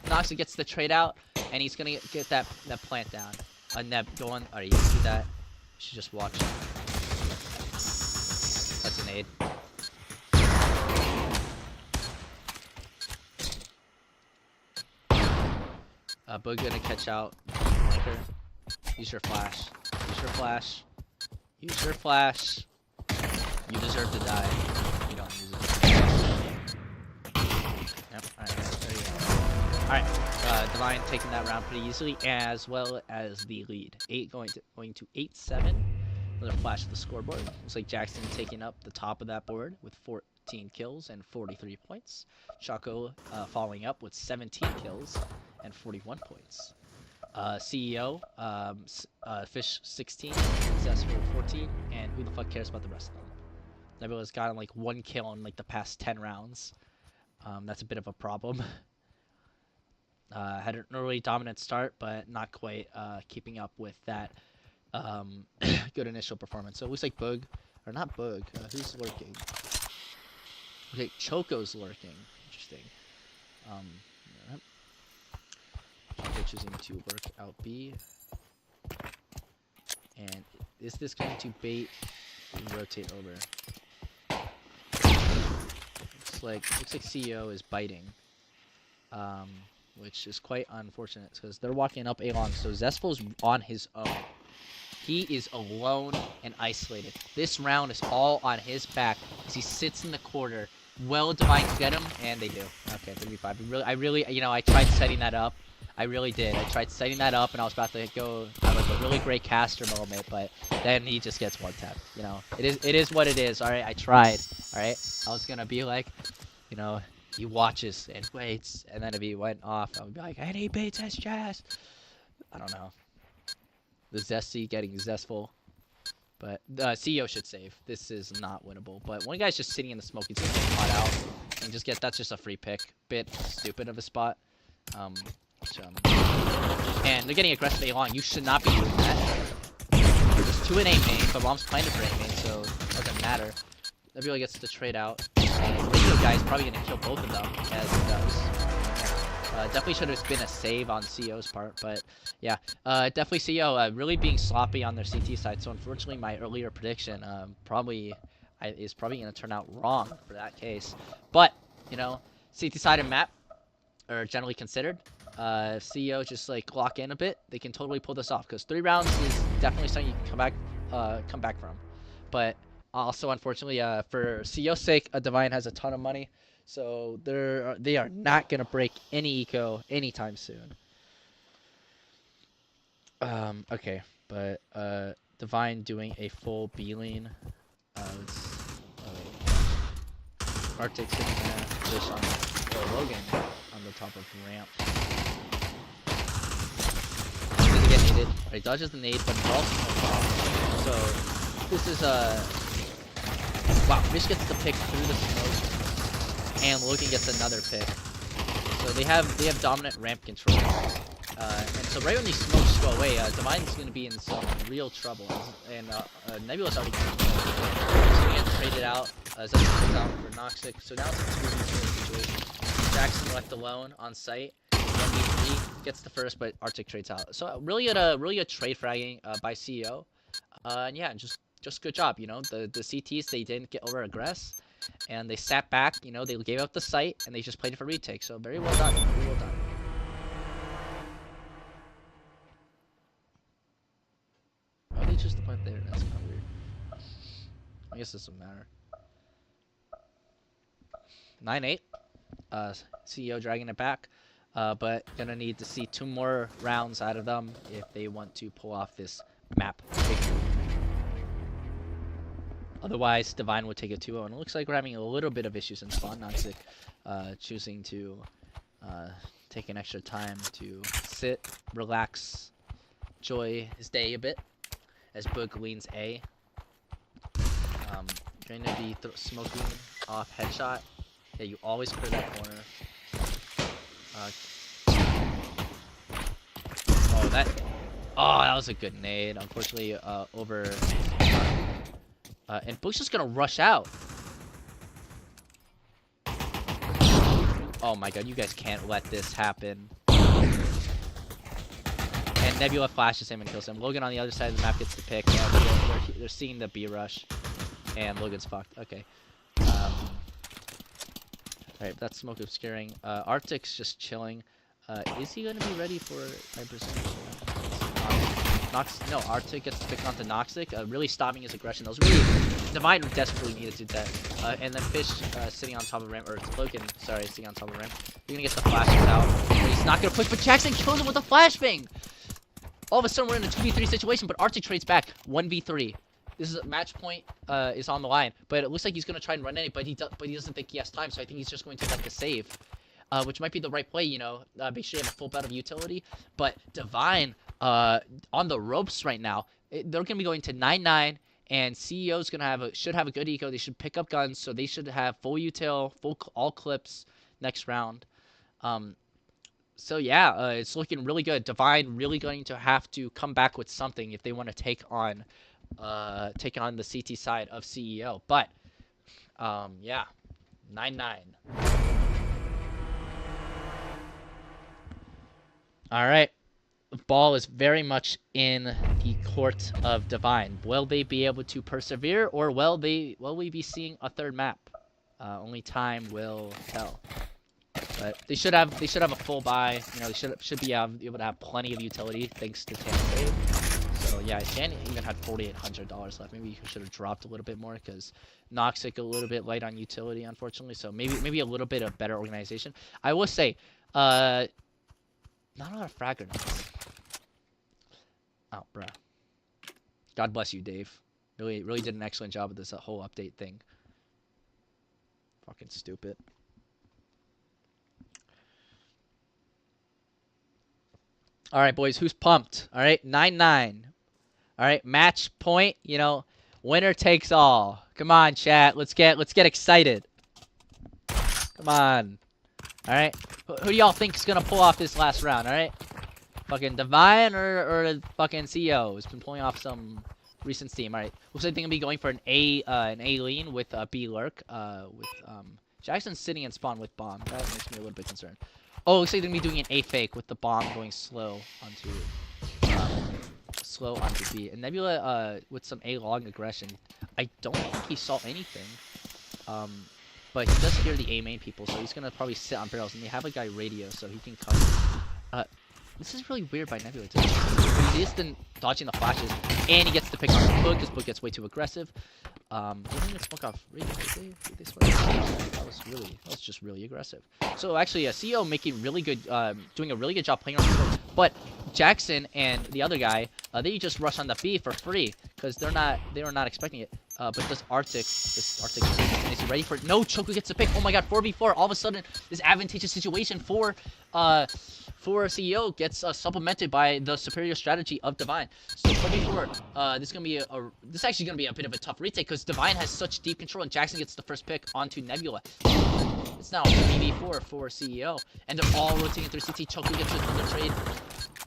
Noxy gets the trade out, and he's going to get that plant down. Neb, go on. Alright, you see that? You should just watch. That's an aid. Boog gonna catch out. Flanker. Use your flash. Use your flash. Use your flash. You deserve to die. You don't use it. Yep. Alright, there you go. Alright. Divine taking that round pretty easily, as well as the lead. 8 going to 8-7. Another flash of the scoreboard. Looks like Jackson taking up the top of that board with 14 kills and 43 points. Choco following up with 17 kills and 41 points. CEO, Fish 16, Successful 14, and who the fuck cares about the rest of them? Nebula's gotten like 1 kill in like the past 10 rounds. That's a bit of a problem. Had an early dominant start, but not quite keeping up with that good initial performance. So it looks like Boog, or not Boog, who's lurking? Okay, Choco's lurking. Interesting. Yep. Choco choosing to work out B. And is this going to bait and rotate over? Looks like CEO is biting. Which is quite unfortunate because they're walking up A long, so Zesple's on his own. He is alone and isolated. This round is all on his back as he sits in the corner. Will Divine get him? And they do. Okay, 3v5. I really, you know, I tried setting that up. I really did. I tried setting that up, and I was about to go have like a really great caster moment, but then he just gets one tap. You know, it is what it is. All right, I tried. All right, I was gonna be like, you know, he watches and waits, and then if he went off, I would be like, and he beats his chest. I don't know. The Zesty getting zestful. But CEO should save. This is not winnable. But one guy's just sitting in the smoke. He's going to get caught out. And just get... That's just a free pick. Bit stupid of a spot. And they're getting aggressive A long. You should not be doing that. There's 2 in A main, but Bomb's planted for A main, so it doesn't matter. Nebula gets to trade out. And the guy's probably going to kill both of them, as he does. Definitely should have been a save on CEO's part, but yeah, definitely CEO really being sloppy on their CT side. So unfortunately, my earlier prediction is probably going to turn out wrong for that case. But you know, CT side and map are generally considered. CEO just like lock in a bit, they can totally pull this off because 3 rounds is definitely something you can come back from. But also, unfortunately, for CEO's sake, Divine has a ton of money, so they are not gonna break any eco anytime soon. Okay, but Divine doing a full B-lean. Arctic sitting there, fish on Logan on the top of the ramp. He doesn't get naded. He dodges the nade, but he also so this is wow. Fish gets the pick through the smoke, and Logan gets another pick. So they have dominant ramp control. And so right when these smokes go away, Divine's going to be in some real trouble. And Nebula's already going to so he gets traded out. Zephyr trades out for Noxic. So now it's a 2v2 situation. Jackson left alone on site. 1v3 gets the first, but Arctic trades out. So really good trade fragging by CEO. And yeah, just good job. You know, the CTs, they didn't get over aggress. And they sat back. You know, they gave up the site, and they just played it for retake. So very well done. Very well done. Oh, they just went there. That's kind of weird. I guess this doesn't matter. 9-8. CEO dragging it back. But gonna need to see 2 more rounds out of them if they want to pull off this map victory. Otherwise, Divine would take a 2-0. And it looks like we're having a little bit of issues in spawn. Noxic choosing to take an extra time to sit, relax, enjoy his day a bit. As Boog leans A. Going to be smoking off headshot. Yeah, you always clear that corner. Oh, that was a good nade. Unfortunately, over. And Boog's just gonna rush out. Oh my god, you guys can't let this happen. And Nebula flashes him and kills him. Logan on the other side of the map gets the pick. They're seeing the B rush. And Logan's fucked. Okay. Alright, that's smoke obscuring. Arctic's just chilling. Is he going to be ready for, I presume? No, Arctic gets the pick onto Noxic, really stopping his aggression. That was really... Divine desperately needed to do that. And then Fish sitting on top of the ramp, or Logan, sorry, sitting on top of the ramp. He's going to get the flashes out. But he's not going to push, but Jackson kills him with a flashbang! All of a sudden, we're in a 2v3 situation, but Arctic trades back 1v3. This is match point is on the line, but it looks like he's gonna try and run it, but he doesn't think he has time, so I think he's just going to like the save, which might be the right play. You know, make sure you have a full bout of utility. But Divine on the ropes right now. They're gonna be going to 9-9, and CEO's gonna should have a good eco. They should pick up guns, so they should have full util, all clips next round. So yeah, it's looking really good. Divine really going to have to come back with something if they want to take on the CT side of CEO. But yeah, 9-9. All right, the ball is very much in the court of Divine. Will they be able to persevere, or will we be seeing a third map? Only time will tell. But they should have a full buy. You know, they should be able to have plenty of utility thanks to Tan. So yeah, Jan even had $4,800 left. Maybe he should have dropped a little bit more because Noxic a little bit light on utility, unfortunately. So maybe a little bit of better organization. I will say, not a lot of frag grenades. Oh, bruh. God bless you, Dave. Really did an excellent job with this whole update thing. Fucking stupid. All right, boys, who's pumped? All right, 9-9. All right, match point. You know, winner takes all. Come on, chat. Let's get excited. Come on. All right, who do y'all think is gonna pull off this last round? All right, fucking Divine or fucking CEO has been pulling off some recent steam. All right, looks like they're gonna be going for an A lean with B lurk. With Jackson sitting in spawn with bomb. That makes me a little bit concerned. Oh, looks like they're gonna be doing an A fake with the bomb going slow onto B. And Nebula with some A long aggression. I don't think he saw anything. But he does hear the A main people, so he's gonna probably sit on barrels. And they have a guy radio, so he can cover. This is really weird by Nebula. But he's consistent dodging the flashes, and he gets the pick on Book because Book gets way too aggressive. They didn't smoke off Reed, did they smoke off? That was just really aggressive. So actually, CEO making really good, doing a really good job playing on the board. But Jackson and the other guy, they just rush on the B for free because they were not expecting it. But this Arctic, is he ready for it? No, Choco gets the pick. Oh my God, 4v4. All of a sudden, this advantageous situation for CEO gets supplemented by the superior strategy of Divine. So 4v4, this is actually gonna be a bit of a tough retake because Divine has such deep control and Jackson gets the first pick onto Nebula. It's now 3v4 for CEO, and they're all rotating through CT. Choco gets another trade.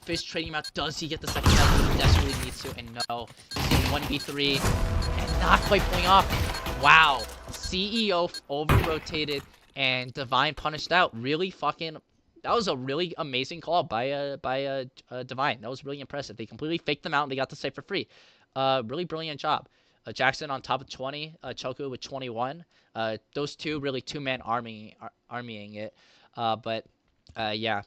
Fish trading him out. Does he get the second time? He desperately needs to, and no. He's getting 1v3 and not quite pulling off. Wow. CEO over-rotated and Divine punished out. Really fucking... That was a really amazing call by Divine. That was really impressive. They completely faked them out and they got the site for free. Really brilliant job. Jackson on top of 20. Choco with 21. Those two really two-man armying it. Yeah.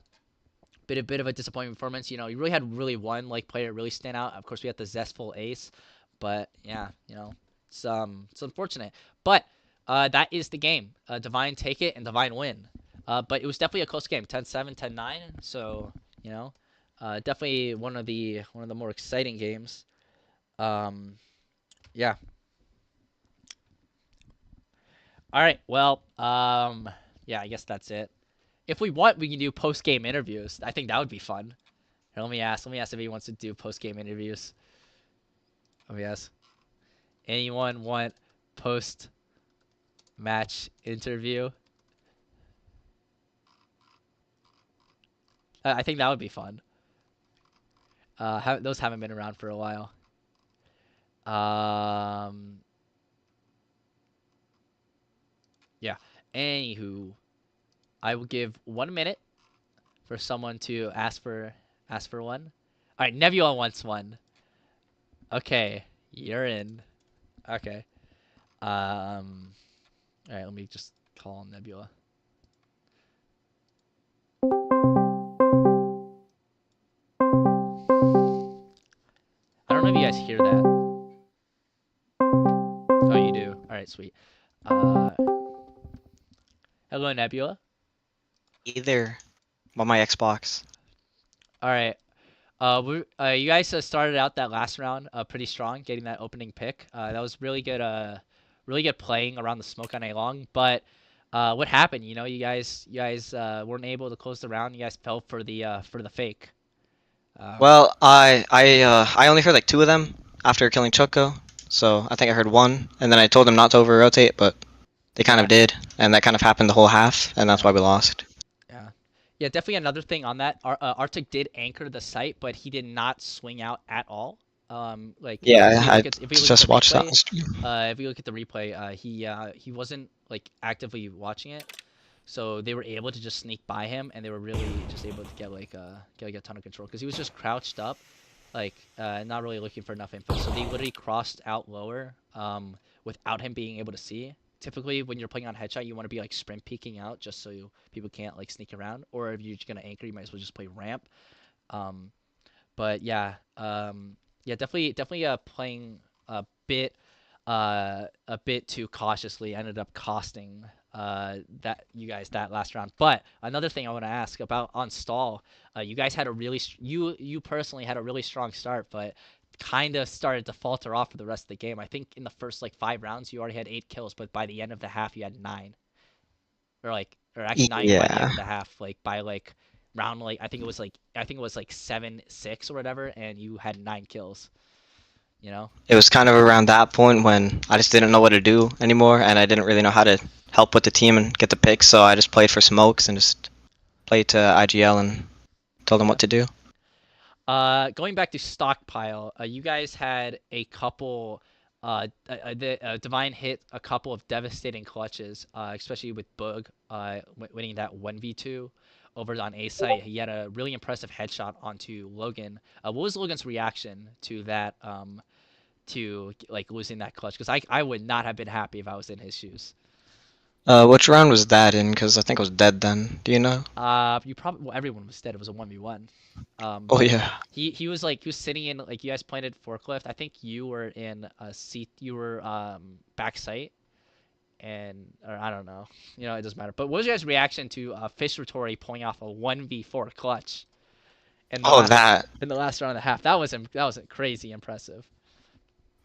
Bit of a disappointing performance. You know, you really had really one like player really stand out. Of course, we had the zestful ace, but yeah, you know, it's unfortunate. But that is the game. Divine take it and Divine win. But it was definitely a close game, 10-7, 10-9. So you know, definitely one of the more exciting games. Yeah. All right. Well, yeah, I guess that's it. If we want, we can do post game interviews. I think that would be fun. Here, let me ask. Let me ask if he wants to do post game interviews. Let me ask. Anyone want post match interview? I think that would be fun. Those haven't been around for a while. Yeah. Anywho, I will give 1 minute for someone to ask for one. All right, Nebula wants one. Okay, you're in. Okay. All right, let me just call Nebula. I don't know if you guys hear that. Oh, you do. All right, sweet. Uh, hello, Nebula. Either on my Xbox. All right. You guys started out that last round pretty strong, getting that opening pick. That was really good playing around the smoke on A long. But what happened? You know, you guys weren't able to close the round. You guys fell for the fake. Well, I only heard like two of them after killing Choco, so I think I heard one, and then I told them not to over rotate, but they kind Yeah. of did, and that kind of happened the whole half, and that's Yeah. why we lost. Yeah. Yeah, definitely another thing on that. Arctic did anchor the site, but he did not swing out at all. Like Yeah, I if we look at the just watched that replay, on stream. if we look at the replay, he wasn't like actively watching it, so they were able to just sneak by him, and they were really just able to get like a ton of control because he was just crouched up, like not really looking for enough info. So they literally crossed out lower, without him being able to see. Typically, when you're playing on headshot, you want to be like sprint peeking out just so people can't like sneak around. Or if you're just gonna anchor, you might as well just play ramp. Um, but yeah, yeah, definitely playing a bit too cautiously ended up costing that you guys that last round. But another thing I want to ask about on stall, you guys had a really you personally had a really strong start, but kind of started to falter off for the rest of the game. I think in the first like 5 rounds you already had 8 kills, but by the end of the half you had 9, or actually not even by the end Yeah, of the half, like by like round like I think it was like 7-6 or whatever, and you had 9 kills. You know? it was kind of around that point when I just didn't know what to do anymore, and I didn't really know how to help with the team and get the picks, so I just played for smokes and just played to IGL and told them Yeah. what to do. Going back to stockpile, you guys had a couple. Divine hit a couple of devastating clutches, especially with Bug winning that 1v2 over on A site. He had a really impressive headshot onto Logan. What was Logan's reaction to that? To like losing that clutch? Because I would not have been happy if I was in his shoes. Which round was that in? Because I think I was dead then. Do you know? You probably well, everyone was dead. It was a 1v1. Oh But yeah. he was like he was sitting in like you guys planted forklift. I think you were in a seat. You were back site and or I don't know. It doesn't matter. But what was your guys' reaction to Fish Retori pulling off a 1v4 clutch in the Oh, last that. round and a half? That was crazy impressive.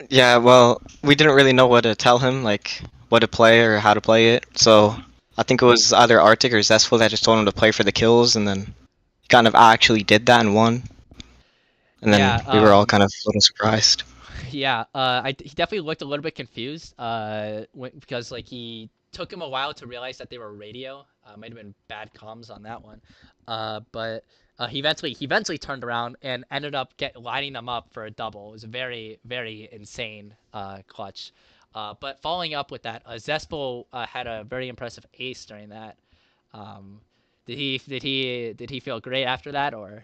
Yeah, well, we didn't really know what to tell him, like what to play or how to play it. So I think it was either Arctic or Zestful that just told him to play for the kills, and then he kind of actually did that and won. And then Yeah, we were all kind of a little surprised. yeah. He definitely looked a little bit confused. Because like he took him a while to realize that they were radio. Might have been bad comms on that one. But he eventually turned around and ended up lining them up for a double. It was a very very insane clutch. But following up with that, Zespel had a very impressive ace during that. Um, did he feel great after that or?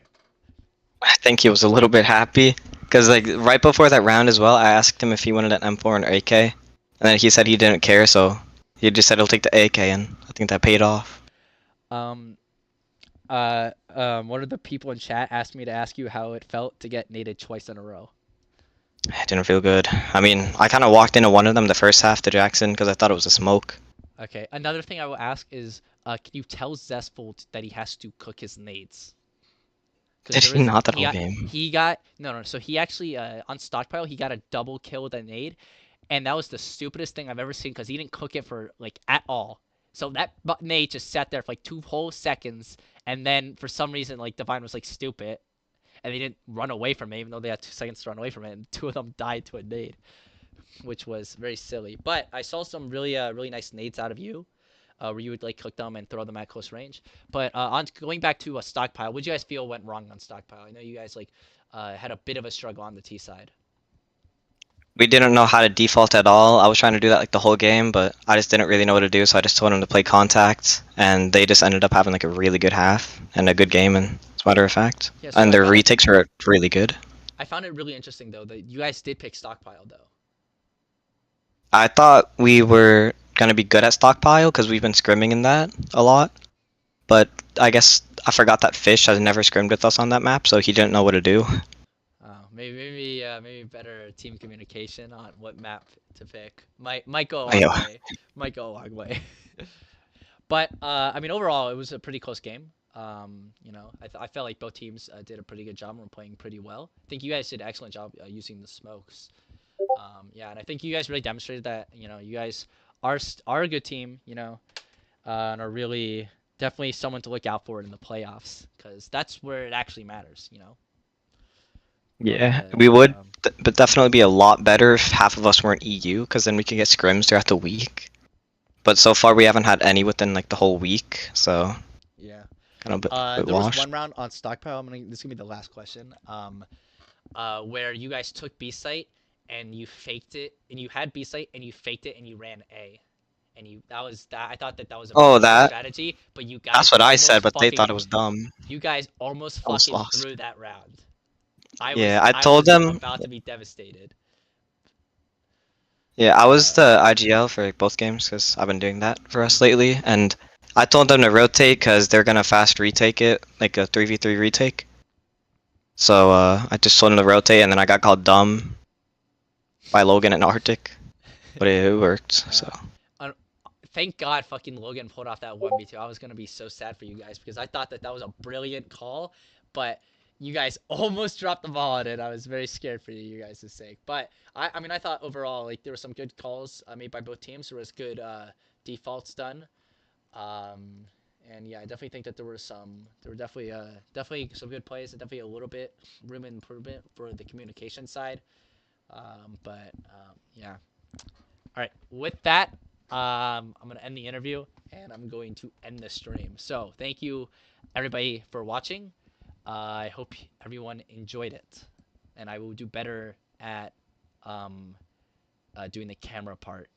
I think he was a little bit happy because like right before that round as well, I asked him if he wanted an M4 and AK, and then he said he didn't care, so he just said he'll take the AK, and I think that paid off. Um, one of the people in chat asked me to ask you how it felt to get naded twice in a row. It didn't feel good. I mean, I kind of walked into one of them the first half to Jackson because I thought it was a smoke. Okay. Another thing I will ask is, can you tell Zestful that he has to cook his nades? Because Did there he is not that whole game? he got no. So he actually on stockpile he got a double kill with a nade, and that was the stupidest thing I've ever seen because he didn't cook it for like at all. So that nade just sat there for like 2 whole seconds, and then for some reason like Divine was like stupid, and they didn't run away from it even though they had 2 seconds to run away from it, and two of them died to a nade, which was very silly. But I saw some really nice nades out of you. Where you would like cook them and throw them at close range. But on going back to a stockpile, what did you guys feel went wrong on stockpile? I know you guys like had a bit of a struggle on the T side. We didn't know how to default at all. I was trying to do that like the whole game, but I just didn't really know what to do, so I just told them to play contact, and they just ended up having like a really good half and a good game, and as a matter of fact. Yeah, so And their retakes were really good. I found it really interesting though that you guys did pick stockpile though. I thought we were gonna be good at stockpile because we've been scrimming in that a lot, but I guess I forgot that Fish has never scrimmed with us on that map, so he didn't know what to do. Maybe better team communication on what map to pick. Might go a long Yeah. way. Might go a long way. But I mean, overall, it was a pretty close game. I felt like both teams did a pretty good job and were playing pretty well. I think you guys did an excellent job using the smokes. Yeah, and I think you guys really demonstrated that you guys are a good team. And are really definitely someone to look out for in the playoffs because that's where it actually matters. Yeah, But we would, but definitely be a lot better if half of us weren't EU, because then we could get scrims throughout the week. But so far we haven't had any within like the whole week, so yeah. kind of a bit There was washed. one round on stockpile. This is gonna be the last question. Where you guys took B site and you faked it, and you had B site and you faked it and you ran A, and I thought that was a Oh, very good that. strategy, but That's what I said, but they thought it was dumb. you guys almost Almost fucking lost. threw that round. I Yeah, was I I told was them. about to be devastated. Yeah, I was Uh, the IGL for like, both games because I've been doing that for us lately, and I told them to rotate because they're gonna fast retake it, like a 3v3 retake. So I just told them to rotate, and then I got called dumb by Logan and Arctic, but it worked. So Thank God fucking Logan pulled off that 1v2. I was going to be so sad for you guys because I thought that was a brilliant call, but you guys almost dropped the ball on it. I was very scared for you guys' sake. But I mean, I thought overall, like, there were some good calls made by both teams. There was good defaults done. Um, and yeah, I definitely think that there were definitely some good plays and definitely a little bit room improvement for the communication side. Yeah. All right. With that, I'm going to end the interview and I'm going to end the stream. So thank you, everybody, for watching. I hope everyone enjoyed it. And I will do better at doing the camera part